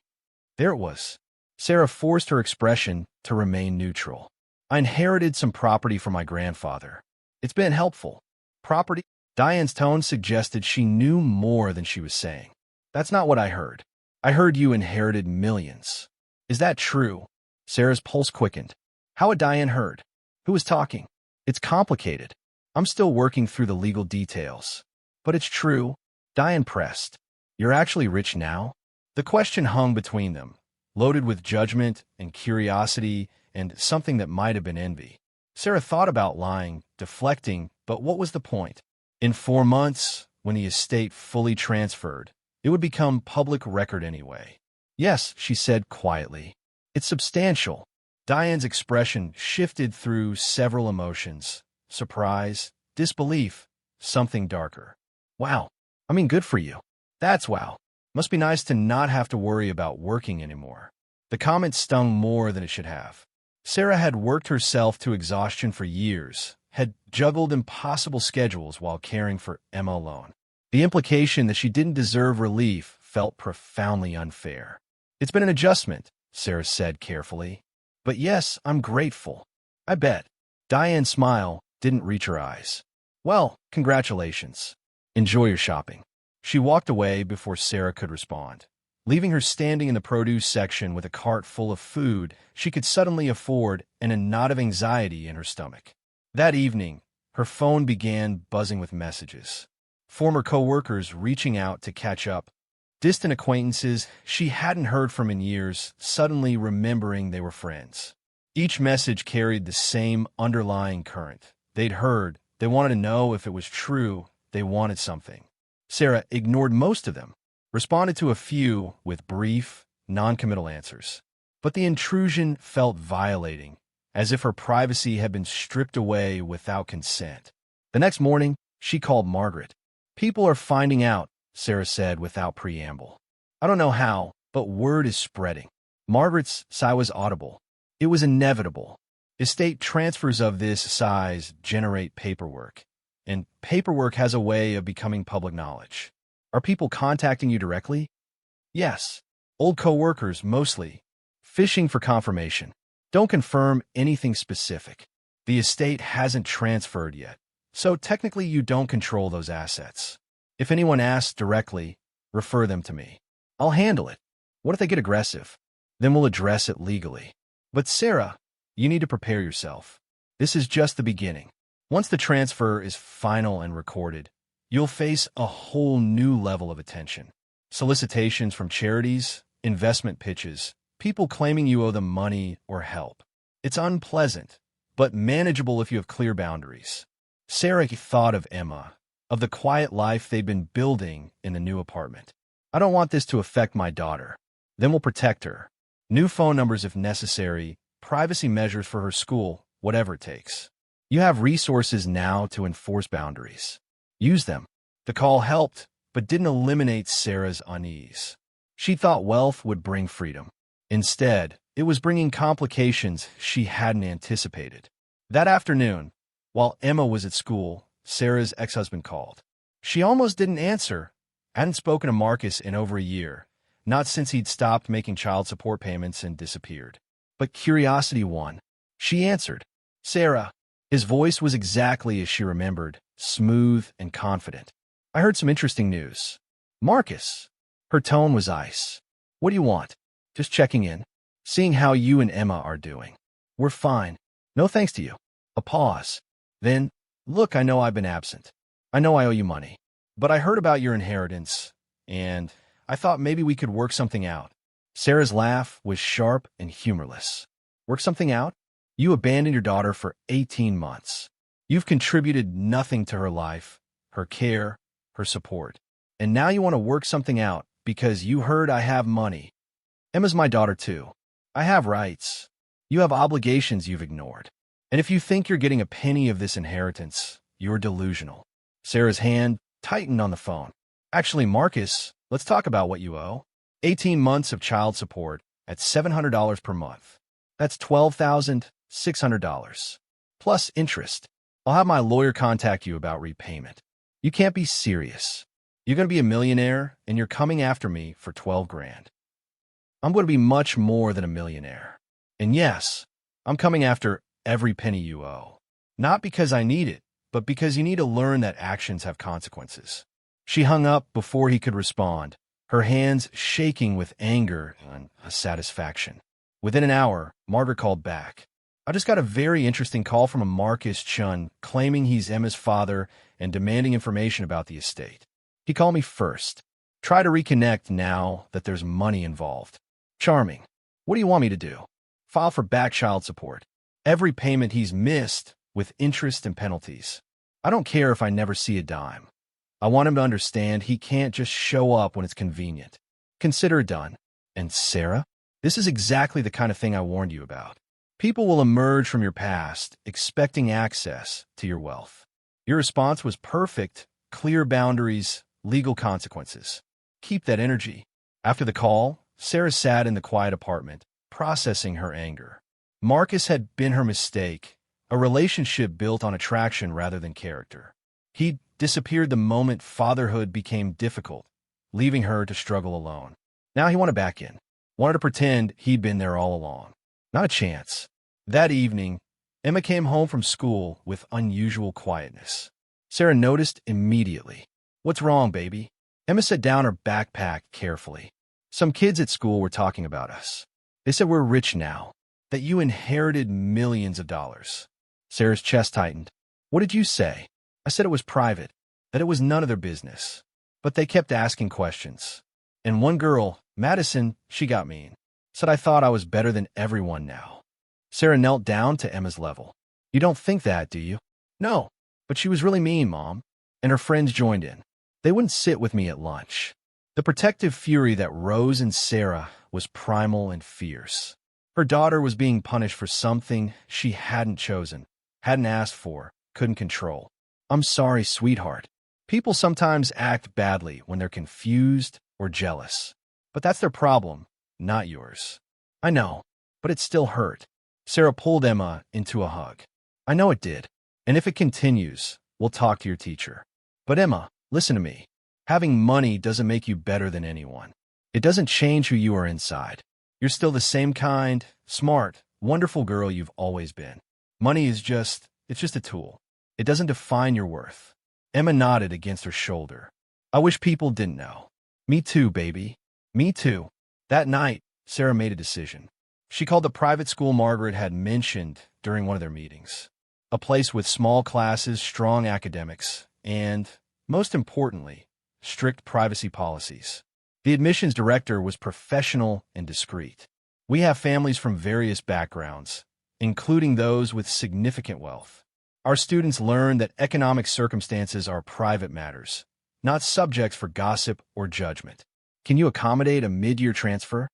There it was. Sarah forced her expression to remain neutral. I inherited some property from my grandfather. It's been helpful. Property? Diane's tone suggested she knew more than she was saying. That's not what I heard. I heard you inherited millions. Is that true? Sarah's pulse quickened. How had Diane heard? Who was talking? It's complicated. I'm still working through the legal details. But it's true. Diane pressed. You're actually rich now? The question hung between them, loaded with judgment and curiosity and something that might have been envy. Sarah thought about lying, deflecting, but what was the point? In 4 months, when the estate fully transferred, it would become public record anyway. Yes, she said quietly. It's substantial. Diane's expression shifted through several emotions. Surprise, disbelief, something darker. Wow. I mean, good for you. That's wow. Must be nice to not have to worry about working anymore. The comment stung more than it should have. Sarah had worked herself to exhaustion for years, had juggled impossible schedules while caring for Emma alone. The implication that she didn't deserve relief felt profoundly unfair. It's been an adjustment, Sarah said carefully. But yes, I'm grateful. I bet. Diane's smile didn't reach her eyes. Well, congratulations. Enjoy your shopping. She walked away before Sarah could respond, leaving her standing in the produce section with a cart full of food she could suddenly afford and a knot of anxiety in her stomach. That evening, her phone began buzzing with messages. Former co-workers reaching out to catch up, distant acquaintances she hadn't heard from in years suddenly remembering they were friends. Each message carried the same underlying current. They'd heard, they wanted to know if it was true, they wanted something. Sarah ignored most of them, responded to a few with brief, non-committal answers. But the intrusion felt violating, as if her privacy had been stripped away without consent. The next morning, she called Margaret. People are finding out, Sarah said without preamble. I don't know how, but word is spreading. Margaret's sigh was audible. It was inevitable. Estate transfers of this size generate paperwork, and paperwork has a way of becoming public knowledge. Are people contacting you directly? Yes. Old co-workers, mostly. Fishing for confirmation. Don't confirm anything specific. The estate hasn't transferred yet, so technically you don't control those assets. If anyone asks directly, refer them to me. I'll handle it. What if they get aggressive? Then we'll address it legally. But Sarah, you need to prepare yourself. This is just the beginning. Once the transfer is final and recorded, you'll face a whole new level of attention. Solicitations from charities, investment pitches, people claiming you owe them money or help. It's unpleasant, but manageable if you have clear boundaries. Sarah thought of Emma, of the quiet life they'd been building in the new apartment. I don't want this to affect my daughter. Then we'll protect her. New phone numbers if necessary, privacy measures for her school, whatever it takes. You have resources now to enforce boundaries. Use them. The call helped, but didn't eliminate Sarah's unease. She thought wealth would bring freedom. Instead, it was bringing complications she hadn't anticipated. That afternoon, while Emma was at school, Sarah's ex-husband called. She almost didn't answer, Hadn't spoken to Marcus in over a year, not since he'd stopped making child support payments and disappeared. But curiosity won. She answered. Sarah. His voice was exactly as she remembered, smooth and confident. I heard some interesting news. Marcus. Her tone was ice. What do you want? Just checking in. Seeing how you and Emma are doing. We're fine. No thanks to you. A pause. Then, look, I know I've been absent. I know I owe you money. But I heard about your inheritance, and I thought maybe we could work something out. Sarah's laugh was sharp and humorless. Work something out? You abandoned your daughter for 18 months. You've contributed nothing to her life, her care, her support. And now you want to work something out because you heard I have money. Emma's my daughter too. I have rights. You have obligations you've ignored. And if you think you're getting a penny of this inheritance, you're delusional. Sarah's hand tightened on the phone. Actually, Marcus, let's talk about what you owe. 18 months of child support at $700 per month. That's $12,600. Plus interest. I'll have my lawyer contact you about repayment. You can't be serious. You're going to be a millionaire, and you're coming after me for 12 grand. I'm going to be much more than a millionaire. And yes, I'm coming after every penny you owe. Not because I need it, but because you need to learn that actions have consequences. She hung up before he could respond, her hands shaking with anger and satisfaction. Within an hour, Margaret called back. I just got a very interesting call from a Marcus Chen claiming he's Emma's father and demanding information about the estate. He called me first. Try to reconnect now that there's money involved. Charming. What do you want me to do? File for back child support. Every payment he's missed with interest and penalties. I don't care if I never see a dime. I want him to understand he can't just show up when it's convenient. Consider it done. And Sarah? This is exactly the kind of thing I warned you about. People will emerge from your past expecting access to your wealth. Your response was perfect, clear boundaries, legal consequences. Keep that energy. After the call, Sarah sat in the quiet apartment, processing her anger. Marcus had been her mistake, a relationship built on attraction rather than character. He disappeared the moment fatherhood became difficult, leaving her to struggle alone. Now he wanted back in, wanted to pretend he'd been there all along. Not a chance. That evening, Emma came home from school with unusual quietness. Sarah noticed immediately. What's wrong, baby? Emma set down her backpack carefully. Some kids at school were talking about us. They said we're rich now, that you inherited millions of dollars. Sarah's chest tightened. What did you say? I said it was private, that it was none of their business. But they kept asking questions. And one girl, Madison, she got mean. Said I thought I was better than everyone now. Sarah knelt down to Emma's level. You don't think that, do you? No, but she was really mean, Mom. And her friends joined in. They wouldn't sit with me at lunch. The protective fury that rose in Sarah was primal and fierce. Her daughter was being punished for something she hadn't chosen, hadn't asked for, couldn't control. I'm sorry, sweetheart. People sometimes act badly when they're confused or jealous. But that's their problem, not yours. I know, but it still hurt. Sarah pulled Emma into a hug. I know it did. And if it continues, we'll talk to your teacher. But Emma, listen to me. Having money doesn't make you better than anyone. It doesn't change who you are inside. You're still the same kind, smart, wonderful girl you've always been. Money is it's just a tool. It doesn't define your worth. Emma nodded against her shoulder. I wish people didn't know. Me too, baby. Me too. That night, Sarah made a decision. She called the private school Margaret had mentioned during one of their meetings. A place with small classes, strong academics, and, most importantly, strict privacy policies. The admissions director was professional and discreet. We have families from various backgrounds, including those with significant wealth. Our students learn that economic circumstances are private matters, not subjects for gossip or judgment. Can you accommodate a mid-year transfer?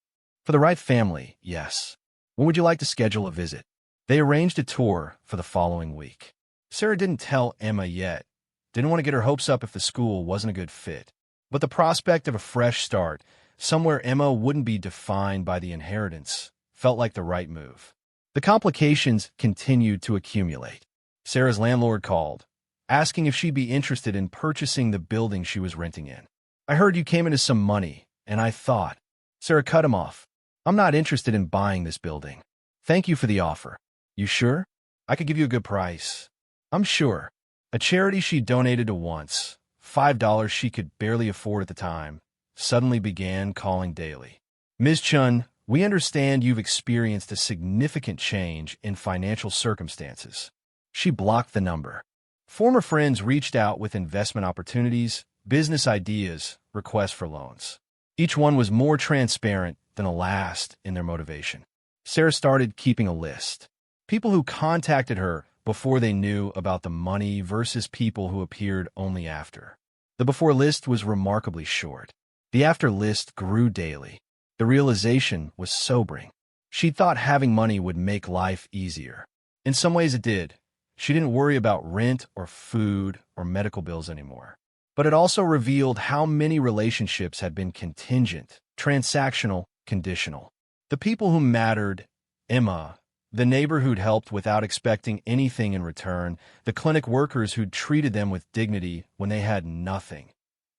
For the right family, yes. When would you like to schedule a visit? They arranged a tour for the following week. Sarah didn't tell Emma yet. Didn't want to get her hopes up if the school wasn't a good fit. But the prospect of a fresh start, somewhere Emma wouldn't be defined by the inheritance, felt like the right move. The complications continued to accumulate. Sarah's landlord called, asking if she'd be interested in purchasing the building she was renting in. I heard you came into some money, and I thought. Sarah cut him off. I'm not interested in buying this building. Thank you for the offer. You sure? I could give you a good price. I'm sure. A charity she donated to once, $5 she could barely afford at the time, suddenly began calling daily. Ms. Chun, we understand you've experienced a significant change in financial circumstances. She blocked the number. Former friends reached out with investment opportunities, business ideas, requests for loans. Each one was more transparent than the last in their motivation. Sarah started keeping a list. People who contacted her before they knew about the money versus people who appeared only after. The before list was remarkably short. The after list grew daily. The realization was sobering. She thought having money would make life easier. In some ways it did. She didn't worry about rent or food or medical bills anymore. But it also revealed how many relationships had been contingent, transactional, conditional. The people who mattered, Emma, the neighbor who'd helped without expecting anything in return, the clinic workers who'd treated them with dignity when they had nothing.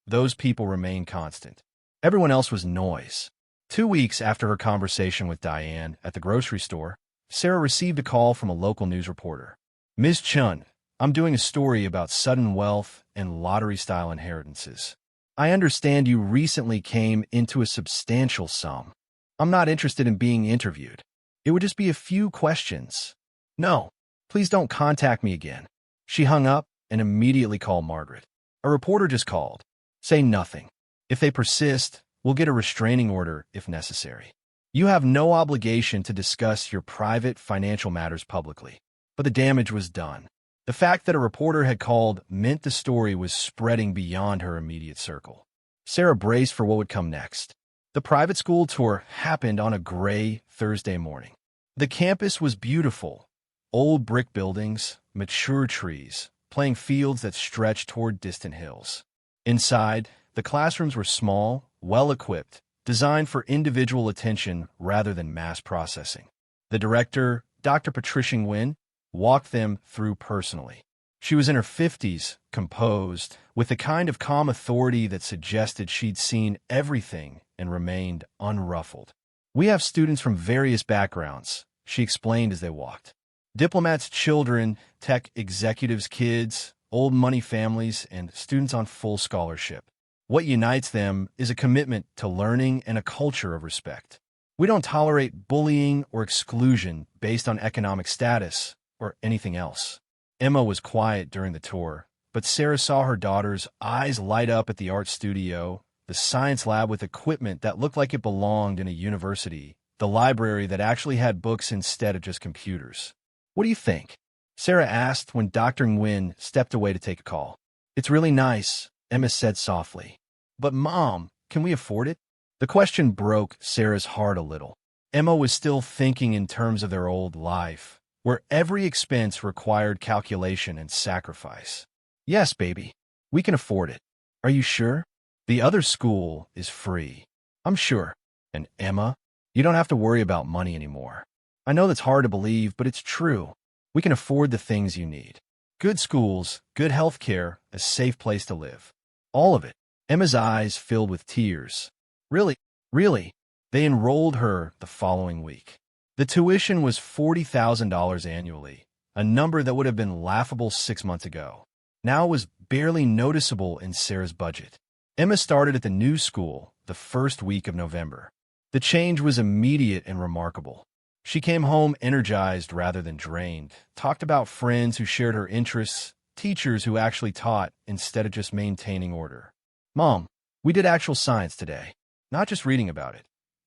Those people remained constant. Everyone else was noise. 2 weeks after her conversation with Diane at the grocery store, Sarah received a call from a local news reporter. Ms. Chun, I'm doing a story about sudden wealth and lottery-style inheritances. I understand you recently came into a substantial sum. I'm not interested in being interviewed. It would just be a few questions. No, please don't contact me again. She hung up and immediately called Margaret. A reporter just called. Say nothing. If they persist, we'll get a restraining order if necessary. You have no obligation to discuss your private financial matters publicly. But the damage was done. The fact that a reporter had called meant the story was spreading beyond her immediate circle. Sarah braced for what would come next. The private school tour happened on a gray Thursday morning. The campus was beautiful. Old brick buildings, mature trees, playing fields that stretched toward distant hills. Inside, the classrooms were small, well-equipped, designed for individual attention rather than mass processing. The director, Dr. Patricia Nguyen, walked them through personally. She was in her 50s, composed, with the kind of calm authority that suggested she'd seen everything and remained unruffled. We have students from various backgrounds, she explained as they walked. Diplomats' children, tech executives' kids, old money families, and students on full scholarship. What unites them is a commitment to learning and a culture of respect. We don't tolerate bullying or exclusion based on economic status or anything else. Emma was quiet during the tour, but Sarah saw her daughter's eyes light up at the art studio, the science lab with equipment that looked like it belonged in a university, the library that actually had books instead of just computers. What do you think? Sarah asked when Dr. Nguyen stepped away to take a call. It's really nice, Emma said softly. But Mom, can we afford it? The question broke Sarah's heart a little. Emma was still thinking in terms of their old life, where every expense required calculation and sacrifice. Yes, baby, we can afford it. Are you sure? The other school is free. I'm sure. And Emma, you don't have to worry about money anymore. I know that's hard to believe, but it's true. We can afford the things you need. Good schools, good health care, a safe place to live. All of it. Emma's eyes filled with tears. Really? Really? They enrolled her the following week. The tuition was $40,000 annually, a number that would have been laughable 6 months ago. Now it was barely noticeable in Sarah's budget. Emma started at the new school the first week of November. The change was immediate and remarkable. She came home energized rather than drained, talked about friends who shared her interests, teachers who actually taught instead of just maintaining order. Mom, we did actual science today, not just reading about it.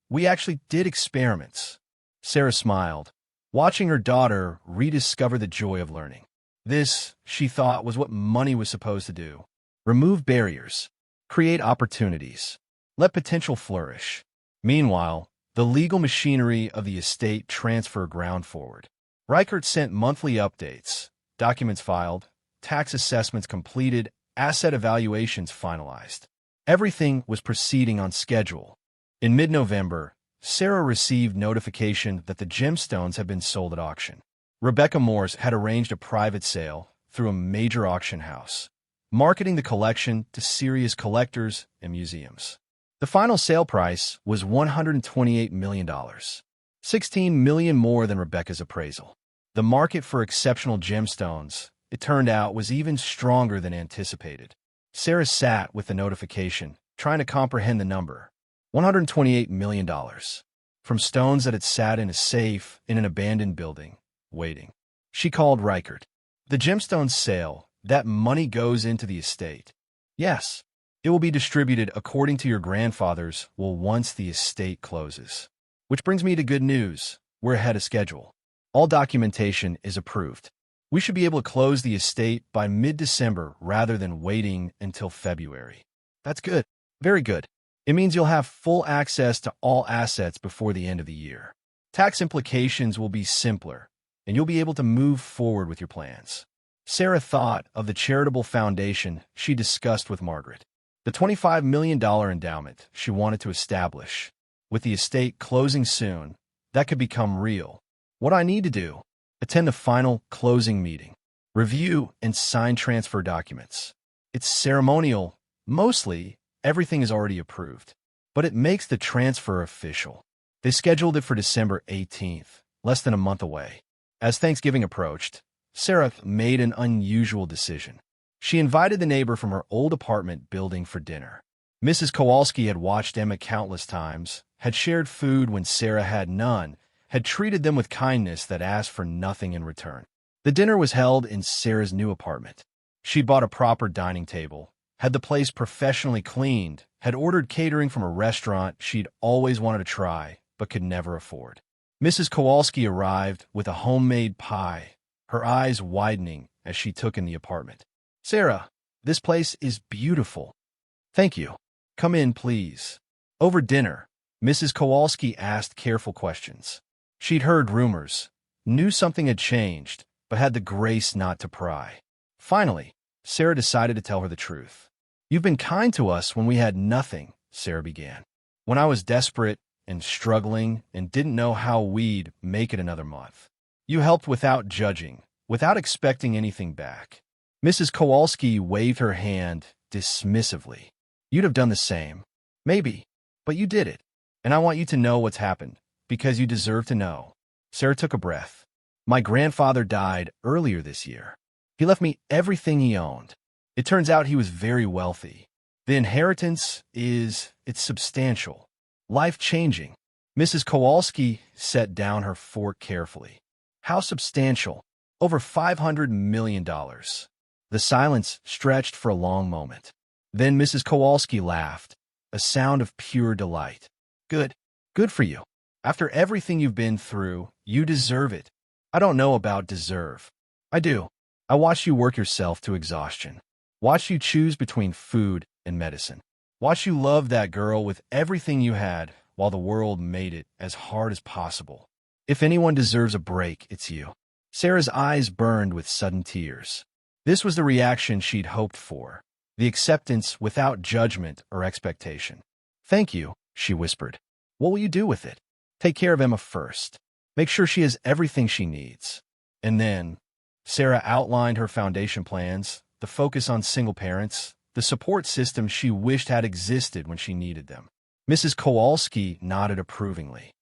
We actually did experiments. Sarah smiled, watching her daughter rediscover the joy of learning. This, she thought, was what money was supposed to do. Remove barriers. Create opportunities. Let potential flourish. Meanwhile, the legal machinery of the estate transfer ground forward. Reichert sent monthly updates, documents filed, tax assessments completed, asset evaluations finalized. Everything was proceeding on schedule. In mid-November, Sarah received notification that the gemstones had been sold at auction. Rebecca Morse had arranged a private sale through a major auction house. marketing the collection to serious collectors and museums. The final sale price was $128 million, $16 million more than Rebecca's appraisal. The market for exceptional gemstones, it turned out, was even stronger than anticipated. Sarah sat with the notification, trying to comprehend the number. $128 million. From stones that had sat in a safe in an abandoned building, waiting. She called Reichert. The gemstones sale, that money goes into the estate. Yes. It will be distributed according to your grandfather's will once the estate closes. Which brings me to good news. We're ahead of schedule. All documentation is approved. We should be able to close the estate by mid-December rather than waiting until February. That's good. Very good. It means you'll have full access to all assets before the end of the year. Tax implications will be simpler, and you'll be able to move forward with your plans. Sarah thought of the charitable foundation she discussed with Margaret. The $25 million endowment she wanted to establish. With the estate closing soon, that could become real. What I need to do? Attend the final closing meeting. Review and sign transfer documents. It's ceremonial. Mostly, everything is already approved. But it makes the transfer official. They scheduled it for December 18th, less than a month away. As Thanksgiving approached, Sarah made an unusual decision. She invited the neighbor from her old apartment building for dinner. Mrs. Kowalski had watched Emma countless times, had shared food when Sarah had none, had treated them with kindness that asked for nothing in return. The dinner was held in Sarah's new apartment. She'd bought a proper dining table, had the place professionally cleaned, had ordered catering from a restaurant she'd always wanted to try but could never afford. Mrs. Kowalski arrived with a homemade pie, her eyes widening as she took in the apartment. Sarah, this place is beautiful. Thank you. Come in, please. Over dinner, Mrs. Kowalski asked careful questions. She'd heard rumors, knew something had changed, but had the grace not to pry. Finally, Sarah decided to tell her the truth. You've been kind to us when we had nothing, Sarah began. When I was desperate and struggling and didn't know how we'd make it another month. You helped without judging, without expecting anything back. Mrs. Kowalski waved her hand dismissively. You'd have done the same. Maybe. But you did it. And I want you to know what's happened, because you deserve to know. Sarah took a breath. My grandfather died earlier this year. He left me everything he owned. It turns out he was very wealthy. The inheritance it's substantial. Life-changing. Mrs. Kowalski set down her fork carefully. How substantial? Over $500 million. The silence stretched for a long moment. Then Mrs. Kowalski laughed, a sound of pure delight. Good. Good for you. After everything you've been through, you deserve it. I don't know about deserve. I do. I watched you work yourself to exhaustion. Watched you choose between food and medicine. Watched you love that girl with everything you had while the world made it as hard as possible. If anyone deserves a break, it's you. Sarah's eyes burned with sudden tears. This was the reaction she'd hoped for, the acceptance without judgment or expectation. Thank you, she whispered. What will you do with it? Take care of Emma first. Make sure she has everything she needs. And then, Sarah outlined her foundation plans, the focus on single parents, the support system she wished had existed when she needed them. Mrs. Kowalski nodded approvingly.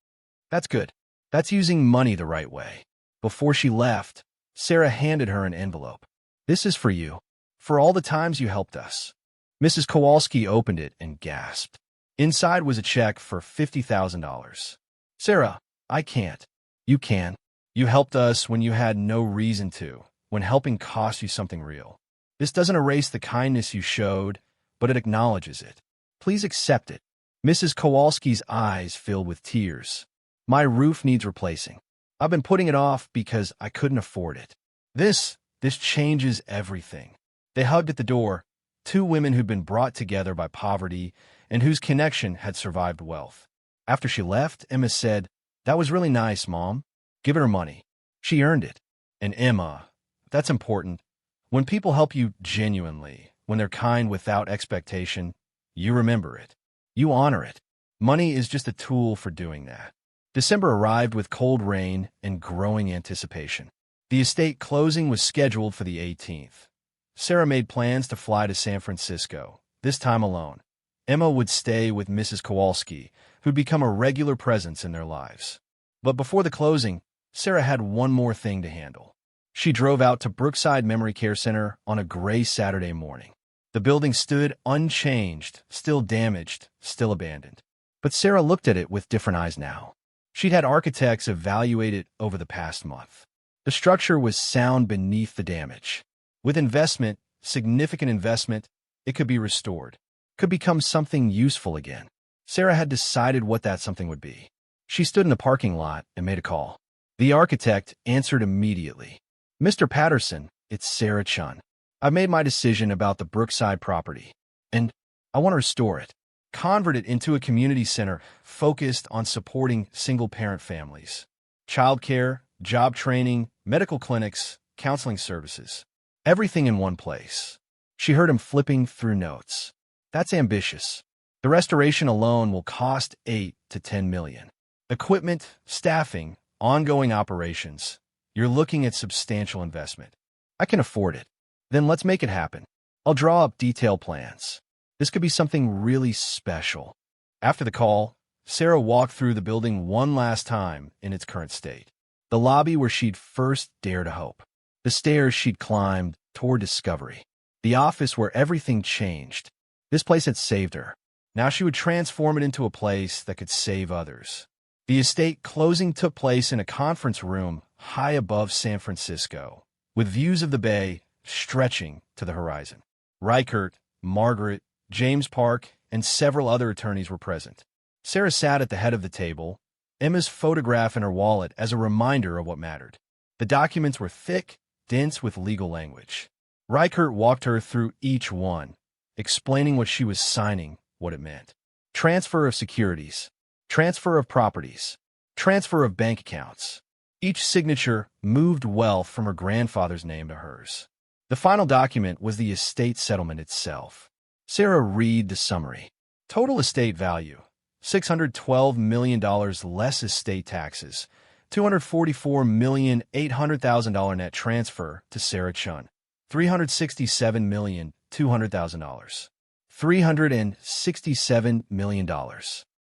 That's good. That's using money the right way. Before she left, Sarah handed her an envelope. This is for you, for all the times you helped us. Mrs. Kowalski opened it and gasped. Inside was a check for $50,000. Sarah, I can't. You can. You helped us when you had no reason to, when helping cost you something real. This doesn't erase the kindness you showed, but it acknowledges it. Please accept it. Mrs. Kowalski's eyes filled with tears. My roof needs replacing. I've been putting it off because I couldn't afford it. This changes everything. They hugged at the door, two women who'd been brought together by poverty and whose connection had survived wealth. After she left, Emma said, "That was really nice, Mom. Give her money. She earned it." And Emma, that's important. When people help you genuinely, when they're kind without expectation, you remember it. You honor it. Money is just a tool for doing that. December arrived with cold rain and growing anticipation. The estate closing was scheduled for the 18th. Sarah made plans to fly to San Francisco, this time alone. Emma would stay with Mrs. Kowalski, who'd become a regular presence in their lives. But before the closing, Sarah had one more thing to handle. She drove out to Brookside Memory Care Center on a gray Saturday morning. The building stood unchanged, still damaged, still abandoned. But Sarah looked at it with different eyes now. She'd had architects evaluate it over the past month. The structure was sound beneath the damage. With investment, significant investment, it could be restored, could become something useful again. Sarah had decided what that something would be. She stood in the parking lot and made a call. The architect answered immediately. "Mr. Patterson, it's Sarah Chen. I've made my decision about the Brookside property, and I want to restore it, convert it into a community center focused on supporting single-parent families. Childcare, job training, medical clinics, counseling services. Everything in one place." She heard him flipping through notes. "That's ambitious. The restoration alone will cost $8 to $10 million. Equipment, staffing, ongoing operations. You're looking at substantial investment. I can afford it. Then let's make it happen. I'll draw up detailed plans. This could be something really special." After the call, Sarah walked through the building one last time in its current state. The lobby where she'd first dared to hope. The stairs she'd climbed toward discovery. The office where everything changed. This place had saved her. Now she would transform it into a place that could save others. The estate closing took place in a conference room high above San Francisco, with views of the bay stretching to the horizon. Reichert, Margaret, James Park, and several other attorneys were present. Sarah sat at the head of the table, Emma's photograph in her wallet as a reminder of what mattered. The documents were thick, dense with legal language. Reichert walked her through each one, explaining what she was signing, what it meant. Transfer of securities, transfer of properties, transfer of bank accounts. Each signature moved wealth from her grandfather's name to hers. The final document was the estate settlement itself. Sarah read the summary. Total estate value, $612 million less estate taxes, $244,800,000 net transfer to Sarah Chen, $367,200,000. $367 million.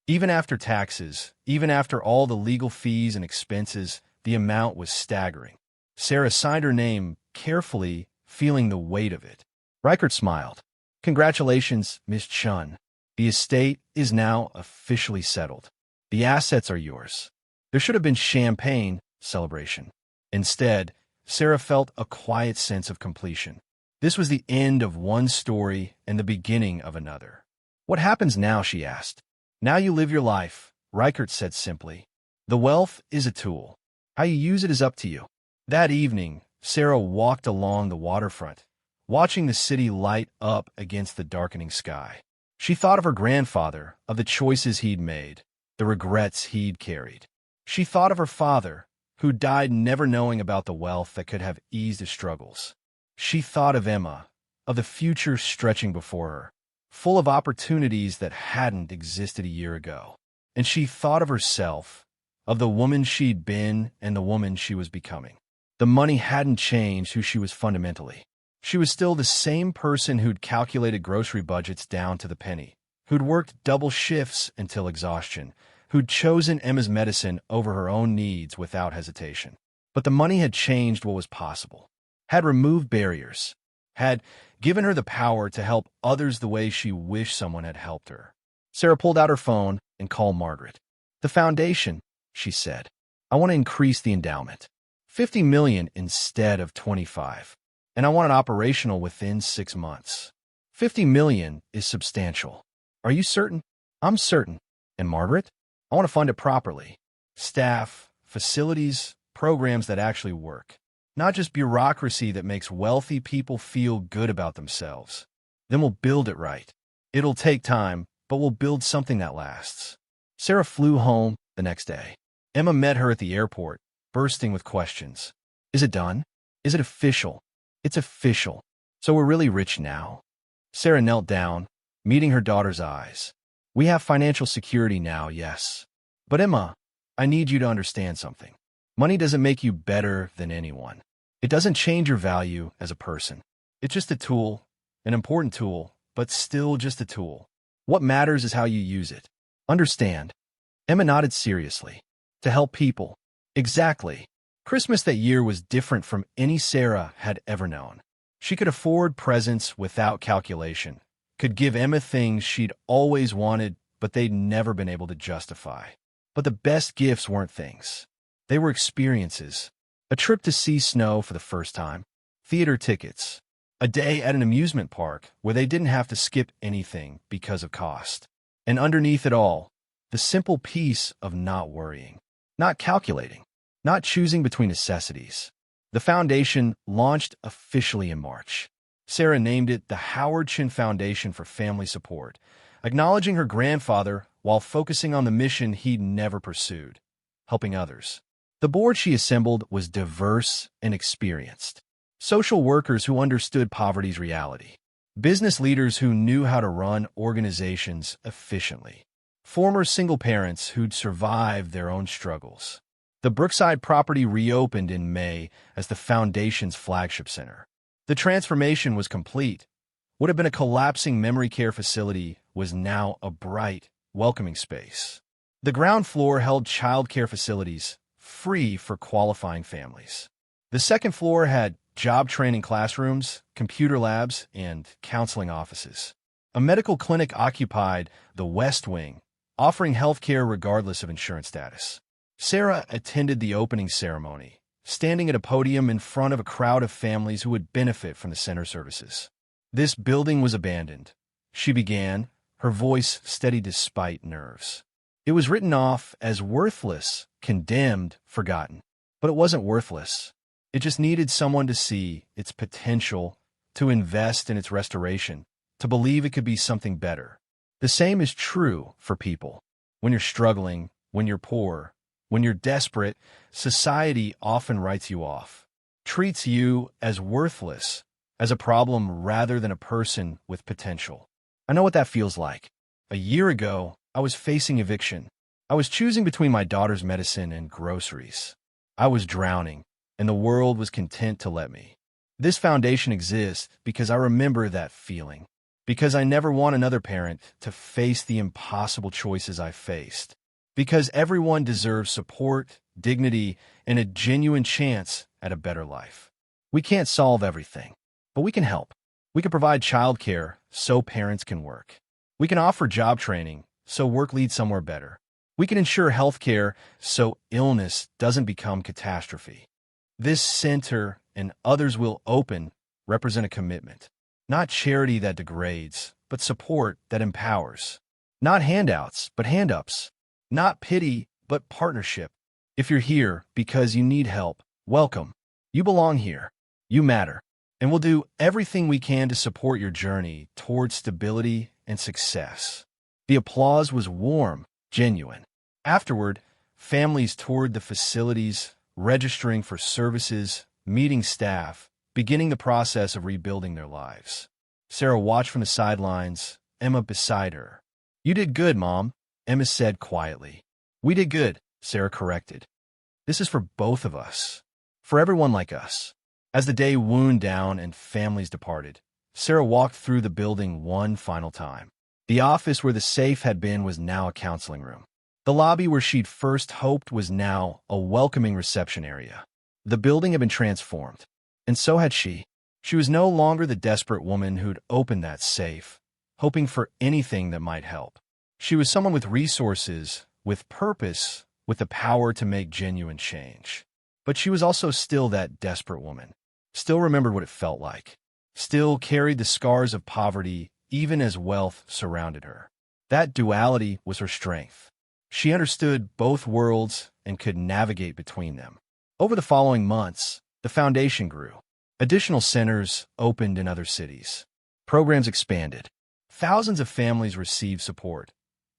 Even after taxes, even after all the legal fees and expenses, the amount was staggering. Sarah signed her name carefully, feeling the weight of it. Reichert smiled. "Congratulations, Miss Chen. The estate is now officially settled. The assets are yours." There should have been champagne celebration. Instead, Sarah felt a quiet sense of completion. This was the end of one story and the beginning of another. "What happens now?" she asked. "Now you live your life," Reichert said simply. "The wealth is a tool. How you use it is up to you." That evening, Sarah walked along the waterfront, watching the city light up against the darkening sky. She thought of her grandfather, of the choices he'd made, the regrets he'd carried. She thought of her father, who died never knowing about the wealth that could have eased his struggles. She thought of Emma, of the future stretching before her, full of opportunities that hadn't existed a year ago. And she thought of herself, of the woman she'd been and the woman she was becoming. The money hadn't changed who she was fundamentally. She was still the same person who'd calculated grocery budgets down to the penny, who'd worked double shifts until exhaustion, who'd chosen Emma's medicine over her own needs without hesitation. But the money had changed what was possible, had removed barriers, had given her the power to help others the way she wished someone had helped her. Sarah pulled out her phone and called Margaret. "The foundation," she said. "I want to increase the endowment. 50 million instead of 25. And I want it operational within 6 months. 50 million is substantial. Are you certain?" "I'm certain." "And Margaret?" "I want to fund it properly. Staff, facilities, programs that actually work. Not just bureaucracy that makes wealthy people feel good about themselves. Then we'll build it right. It'll take time, but we'll build something that lasts." Sarah flew home the next day. Emma met her at the airport, bursting with questions. "Is it done? Is it official?" "It's official. So we're really rich now." Sarah knelt down, meeting her daughter's eyes. "We have financial security now, yes. But Emma, I need you to understand something. Money doesn't make you better than anyone. It doesn't change your value as a person. It's just a tool, an important tool, but still just a tool. What matters is how you use it. Understand? Emma nodded seriously. To help people. Exactly. Christmas that year was different from any Sarah had ever known. She could afford presents without calculation, could give Emma things she'd always wanted, but they'd never been able to justify. But the best gifts weren't things. They were experiences. A trip to see snow for the first time, theater tickets, a day at an amusement park where they didn't have to skip anything because of cost. And underneath it all, the simple peace of not worrying, not calculating, not choosing between necessities. The foundation launched officially in March. Sarah named it the Howard Chen Foundation for Family Support, acknowledging her grandfather while focusing on the mission he'd never pursued, helping others. The board she assembled was diverse and experienced. Social workers who understood poverty's reality. Business leaders who knew how to run organizations efficiently. Former single parents who'd survived their own struggles. The Brookside property reopened in May as the foundation's flagship center. The transformation was complete. What had been a collapsing memory care facility was now a bright, welcoming space. The ground floor held child care facilities, free for qualifying families. The second floor had job training classrooms, computer labs, and counseling offices. A medical clinic occupied the West Wing, offering health care regardless of insurance status. Sarah attended the opening ceremony, standing at a podium in front of a crowd of families who would benefit from the center services. This building was abandoned. She began, her voice steady despite nerves. It was written off as worthless, condemned, forgotten. But it wasn't worthless. It just needed someone to see its potential, to invest in its restoration, to believe it could be something better. The same is true for people. When you're struggling, when you're poor, when you're desperate, society often writes you off, treats you as worthless, as a problem rather than a person with potential. I know what that feels like. A year ago, I was facing eviction. I was choosing between my daughter's medicine and groceries. I was drowning, and the world was content to let me. This foundation exists because I remember that feeling, because I never want another parent to face the impossible choices I faced, because everyone deserves support, dignity, and a genuine chance at a better life. We can't solve everything, but we can help. We can provide childcare so parents can work. We can offer job training so work leads somewhere better. We can ensure health care so illness doesn't become catastrophe. This center and others will open represent a commitment. Not charity that degrades, but support that empowers. Not handouts, but hand-ups. Not pity, but partnership. If you're here because you need help, welcome. You belong here. You matter. And we'll do everything we can to support your journey towards stability and success. The applause was warm, genuine. Afterward, families toured the facilities, registering for services, meeting staff, beginning the process of rebuilding their lives. Sarah watched from the sidelines, Emma beside her. "You did good, Mom," Emma said quietly. "We did good," Sarah corrected. "This is for both of us, for everyone like us." As the day wound down and families departed, Sarah walked through the building one final time. The office where the safe had been was now a counseling room. The lobby where she'd first hoped was now a welcoming reception area. The building had been transformed, and so had she. She was no longer the desperate woman who'd opened that safe, hoping for anything that might help. She was someone with resources, with purpose, with the power to make genuine change. But she was also still that desperate woman, still remembered what it felt like, still carried the scars of poverty even as wealth surrounded her. That duality was her strength. She understood both worlds and could navigate between them. Over the following months, the foundation grew. Additional centers opened in other cities. Programs expanded. Thousands of families received support.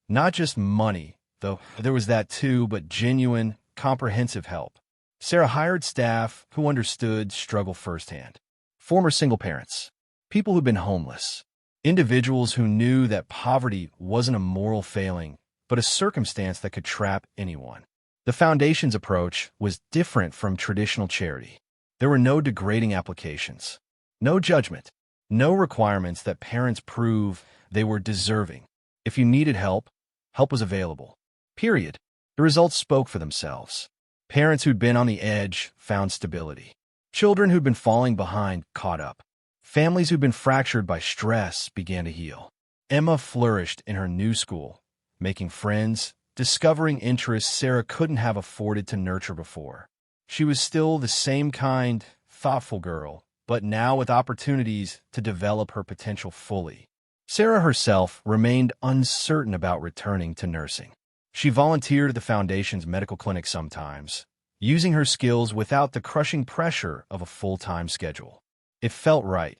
Not just money, though there was that too, but genuine, comprehensive help. Sarah hired staff who understood struggle firsthand. Former single parents, people who'd been homeless, individuals who knew that poverty wasn't a moral failing, but a circumstance that could trap anyone. The foundation's approach was different from traditional charity. There were no degrading applications, no judgment, No requirements that parents prove they were deserving. If you needed help, help was available. Period. The results spoke for themselves. Parents who'd been on the edge found stability. Children who'd been falling behind caught up. Families who'd been fractured by stress began to heal. Emma flourished in her new school, making friends, discovering interests Sarah couldn't have afforded to nurture before. She was still the same kind, thoughtful girl, but now with opportunities to develop her potential fully. Sarah herself remained uncertain about returning to nursing. She volunteered at the Foundation's medical clinic sometimes, using her skills without the crushing pressure of a full-time schedule. It felt right,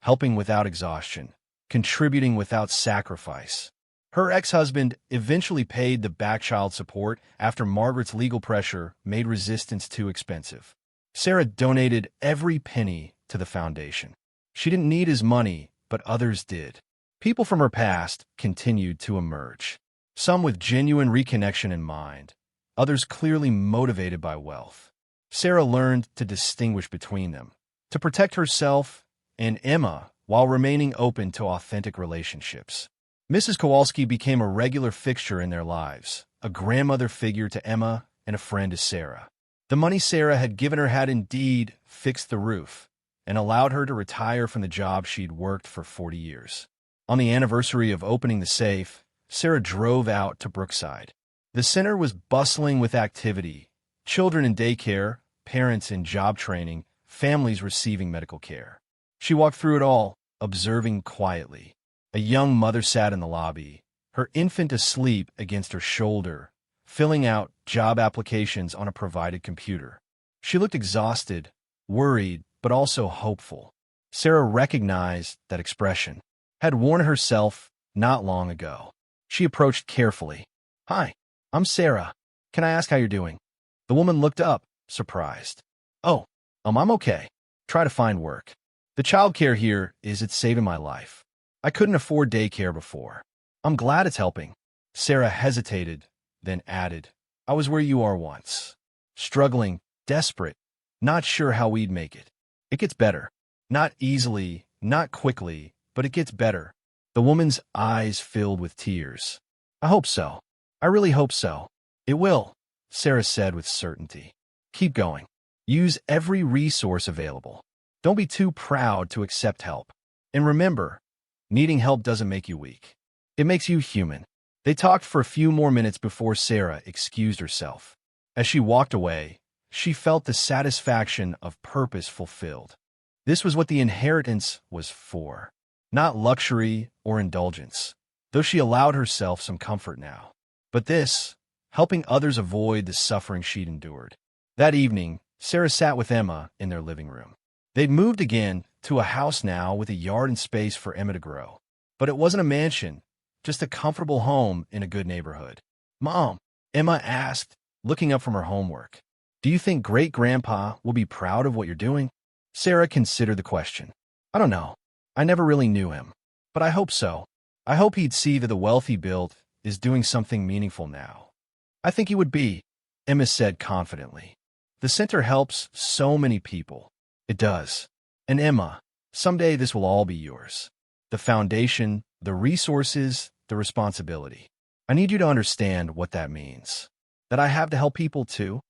helping without exhaustion, contributing without sacrifice. Her ex-husband eventually paid the back child support after Margaret's legal pressure made resistance too expensive. Sarah donated every penny to the foundation. She didn't need his money, but others did. People from her past continued to emerge, some with genuine reconnection in mind, others clearly motivated by wealth. Sarah learned to distinguish between them, to protect herself and Emma while remaining open to authentic relationships. Mrs. Kowalski became a regular fixture in their lives, a grandmother figure to Emma and a friend to Sarah. The money Sarah had given her had indeed fixed the roof and allowed her to retire from the job she'd worked for 40 years. On the anniversary of opening the safe, Sarah drove out to Brookside. The center was bustling with activity, children in daycare, parents in job training, families receiving medical care. She walked through it all, observing quietly. A young mother sat in the lobby, her infant asleep against her shoulder, filling out job applications on a provided computer. She looked exhausted, worried, but also hopeful. Sarah recognized that expression, had worn herself not long ago. She approached carefully. "Hi, I'm Sarah. Can I ask how you're doing?" The woman looked up, surprised. "Oh, I'm okay. Try to find work. The childcare here it's saving my life. I couldn't afford daycare before. I'm glad it's helping." Sarah hesitated, then added, "I was where you are once. Struggling, desperate, not sure how we'd make it. It gets better. Not easily, not quickly, but it gets better." The woman's eyes filled with tears. "I hope so. I really hope so. It will," Sarah said with certainty. "Keep going. Use every resource available. Don't be too proud to accept help. And remember, needing help doesn't make you weak. It makes you human." They talked for a few more minutes before Sarah excused herself. As she walked away, she felt the satisfaction of purpose fulfilled. This was what the inheritance was for, not luxury or indulgence, though she allowed herself some comfort now. But this, helping others avoid the suffering she'd endured. That evening, Sarah sat with Emma in their living room. They'd moved again to a house now with a yard and space for Emma to grow. But it wasn't a mansion, just a comfortable home in a good neighborhood. "Mom," Emma asked, looking up from her homework, "do you think Great-Grandpa will be proud of what you're doing?" Sarah considered the question. "I don't know. I never really knew him. But I hope so. I hope he'd see that the wealth he built is doing something meaningful now." "I think he would be," Emma said confidently. "The center helps so many people." "It does. And Emma, someday this will all be yours. The foundation, the resources, the responsibility. I need you to understand what that means. That I have to help people too.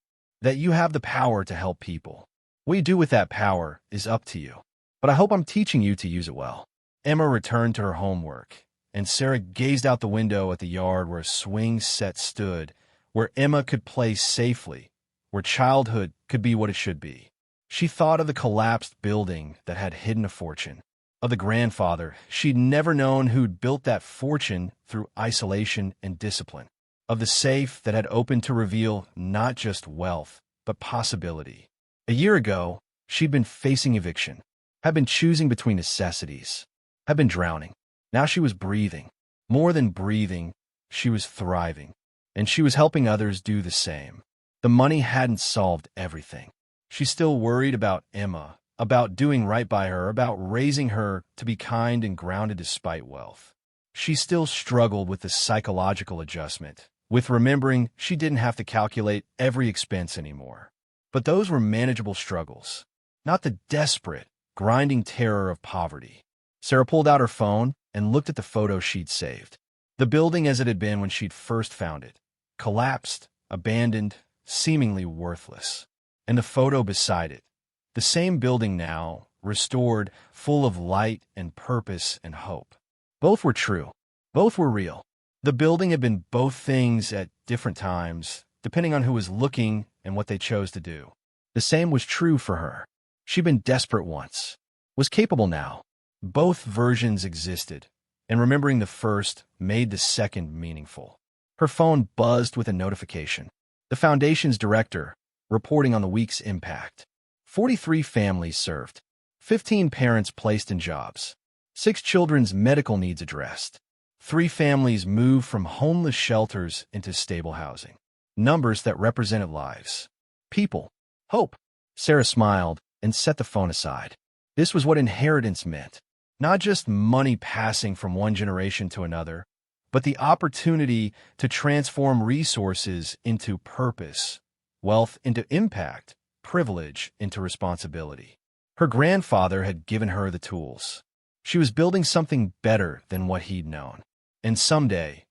That you have the power to help people. What you do with that power is up to you. But I hope I'm teaching you to use it well." Emma returned to her homework, and Sarah gazed out the window at the yard where a swing set stood, where Emma could play safely, where childhood could be what it should be. She thought of the collapsed building that had hidden a fortune, of the grandfather she'd never known who'd built that fortune through isolation and discipline, of the safe that had opened to reveal not just wealth, but possibility. A year ago, she'd been facing eviction, had been choosing between necessities, had been drowning. Now she was breathing. More than breathing, she was thriving, and she was helping others do the same. The money hadn't solved everything. She still worried about Emma, about doing right by her, about raising her to be kind and grounded despite wealth. She still struggled with the psychological adjustment, with remembering she didn't have to calculate every expense anymore. But those were manageable struggles, not the desperate, grinding terror of poverty. Sarah pulled out her phone and looked at the photo she'd saved. The building as it had been when she'd first found it, collapsed, abandoned, seemingly worthless. And the photo beside it, the same building now, restored, full of light and purpose and hope. Both were true. Both were real. The building had been both things at different times, depending on who was looking and what they chose to do. The same was true for her. She'd been desperate once, was capable now. Both versions existed, and remembering the first made the second meaningful. Her phone buzzed with a notification. The Foundation's director, reporting on the week's impact. 43 families served, 15 parents placed in jobs, 6 children's medical needs addressed, 3 families moved from homeless shelters into stable housing. Numbers that represented lives. People. Hope. Sarah smiled and set the phone aside. This was what inheritance meant. Not just money passing from one generation to another, but the opportunity to transform resources into purpose, wealth into impact, privilege into responsibility. Her grandfather had given her the tools. She was building something better than what he'd known. And someday,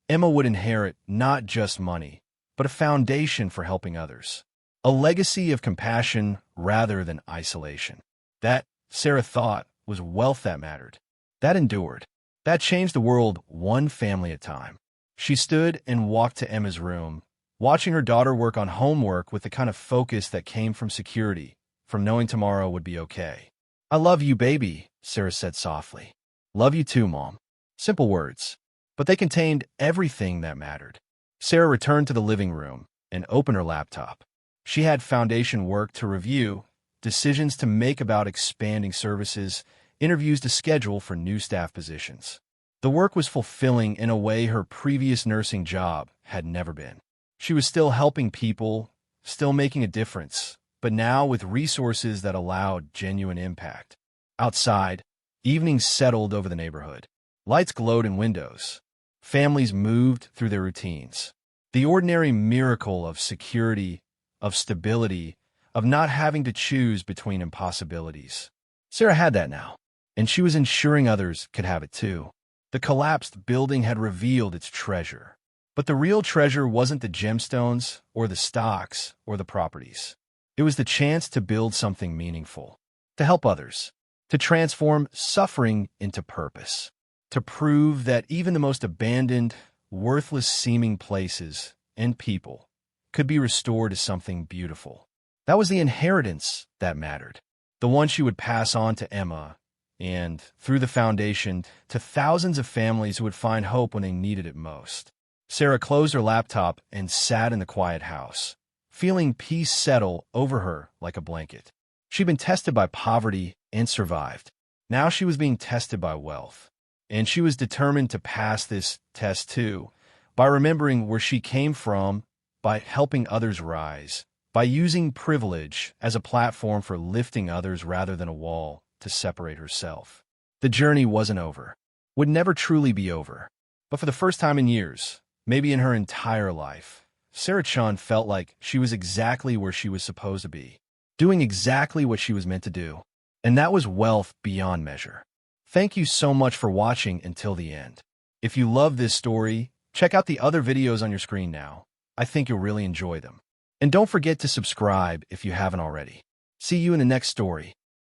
Emma would inherit not just money, but a foundation for helping others. A legacy of compassion rather than isolation. That, Sarah thought, was wealth that mattered. That endured. That changed the world one family at a time. She stood and walked to Emma's room, watching her daughter work on homework with the kind of focus that came from security, from knowing tomorrow would be okay. "I love you, baby," Sarah said softly. "Love you too, Mom." Simple words, but they contained everything that mattered. Sarah returned to the living room and opened her laptop. She had foundation work to review, decisions to make about expanding services, interviews to schedule for new staff positions. The work was fulfilling in a way her previous nursing job had never been. She was still helping people, still making a difference, but now with resources that allowed genuine impact. Outside, evenings settled over the neighborhood. Lights glowed in windows. Families moved through their routines. The ordinary miracle of security, of stability, of not having to choose between impossibilities. Sarah had that now, and she was ensuring others could have it too. The collapsed building had revealed its treasure. But the real treasure wasn't the gemstones or the stocks or the properties. It was the chance to build something meaningful, to help others, to transform suffering into purpose, to prove that even the most abandoned, worthless-seeming places and people could be restored to something beautiful. That was the inheritance that mattered, the one she would pass on to Emma and, through the foundation, to thousands of families who would find hope when they needed it most. Sarah closed her laptop and sat in the quiet house, feeling peace settle over her like a blanket. She'd been tested by poverty and survived. Now she was being tested by wealth. And she was determined to pass this test too, by remembering where she came from, by helping others rise, by using privilege as a platform for lifting others rather than a wall to separate herself. The journey wasn't over, would never truly be over. But for the first time in years, maybe in her entire life, Sarah Chen felt like she was exactly where she was supposed to be, doing exactly what she was meant to do. And that was wealth beyond measure. Thank you so much for watching until the end. If you love this story, check out the other videos on your screen now. I think you'll really enjoy them. And don't forget to subscribe if you haven't already. See you in the next story.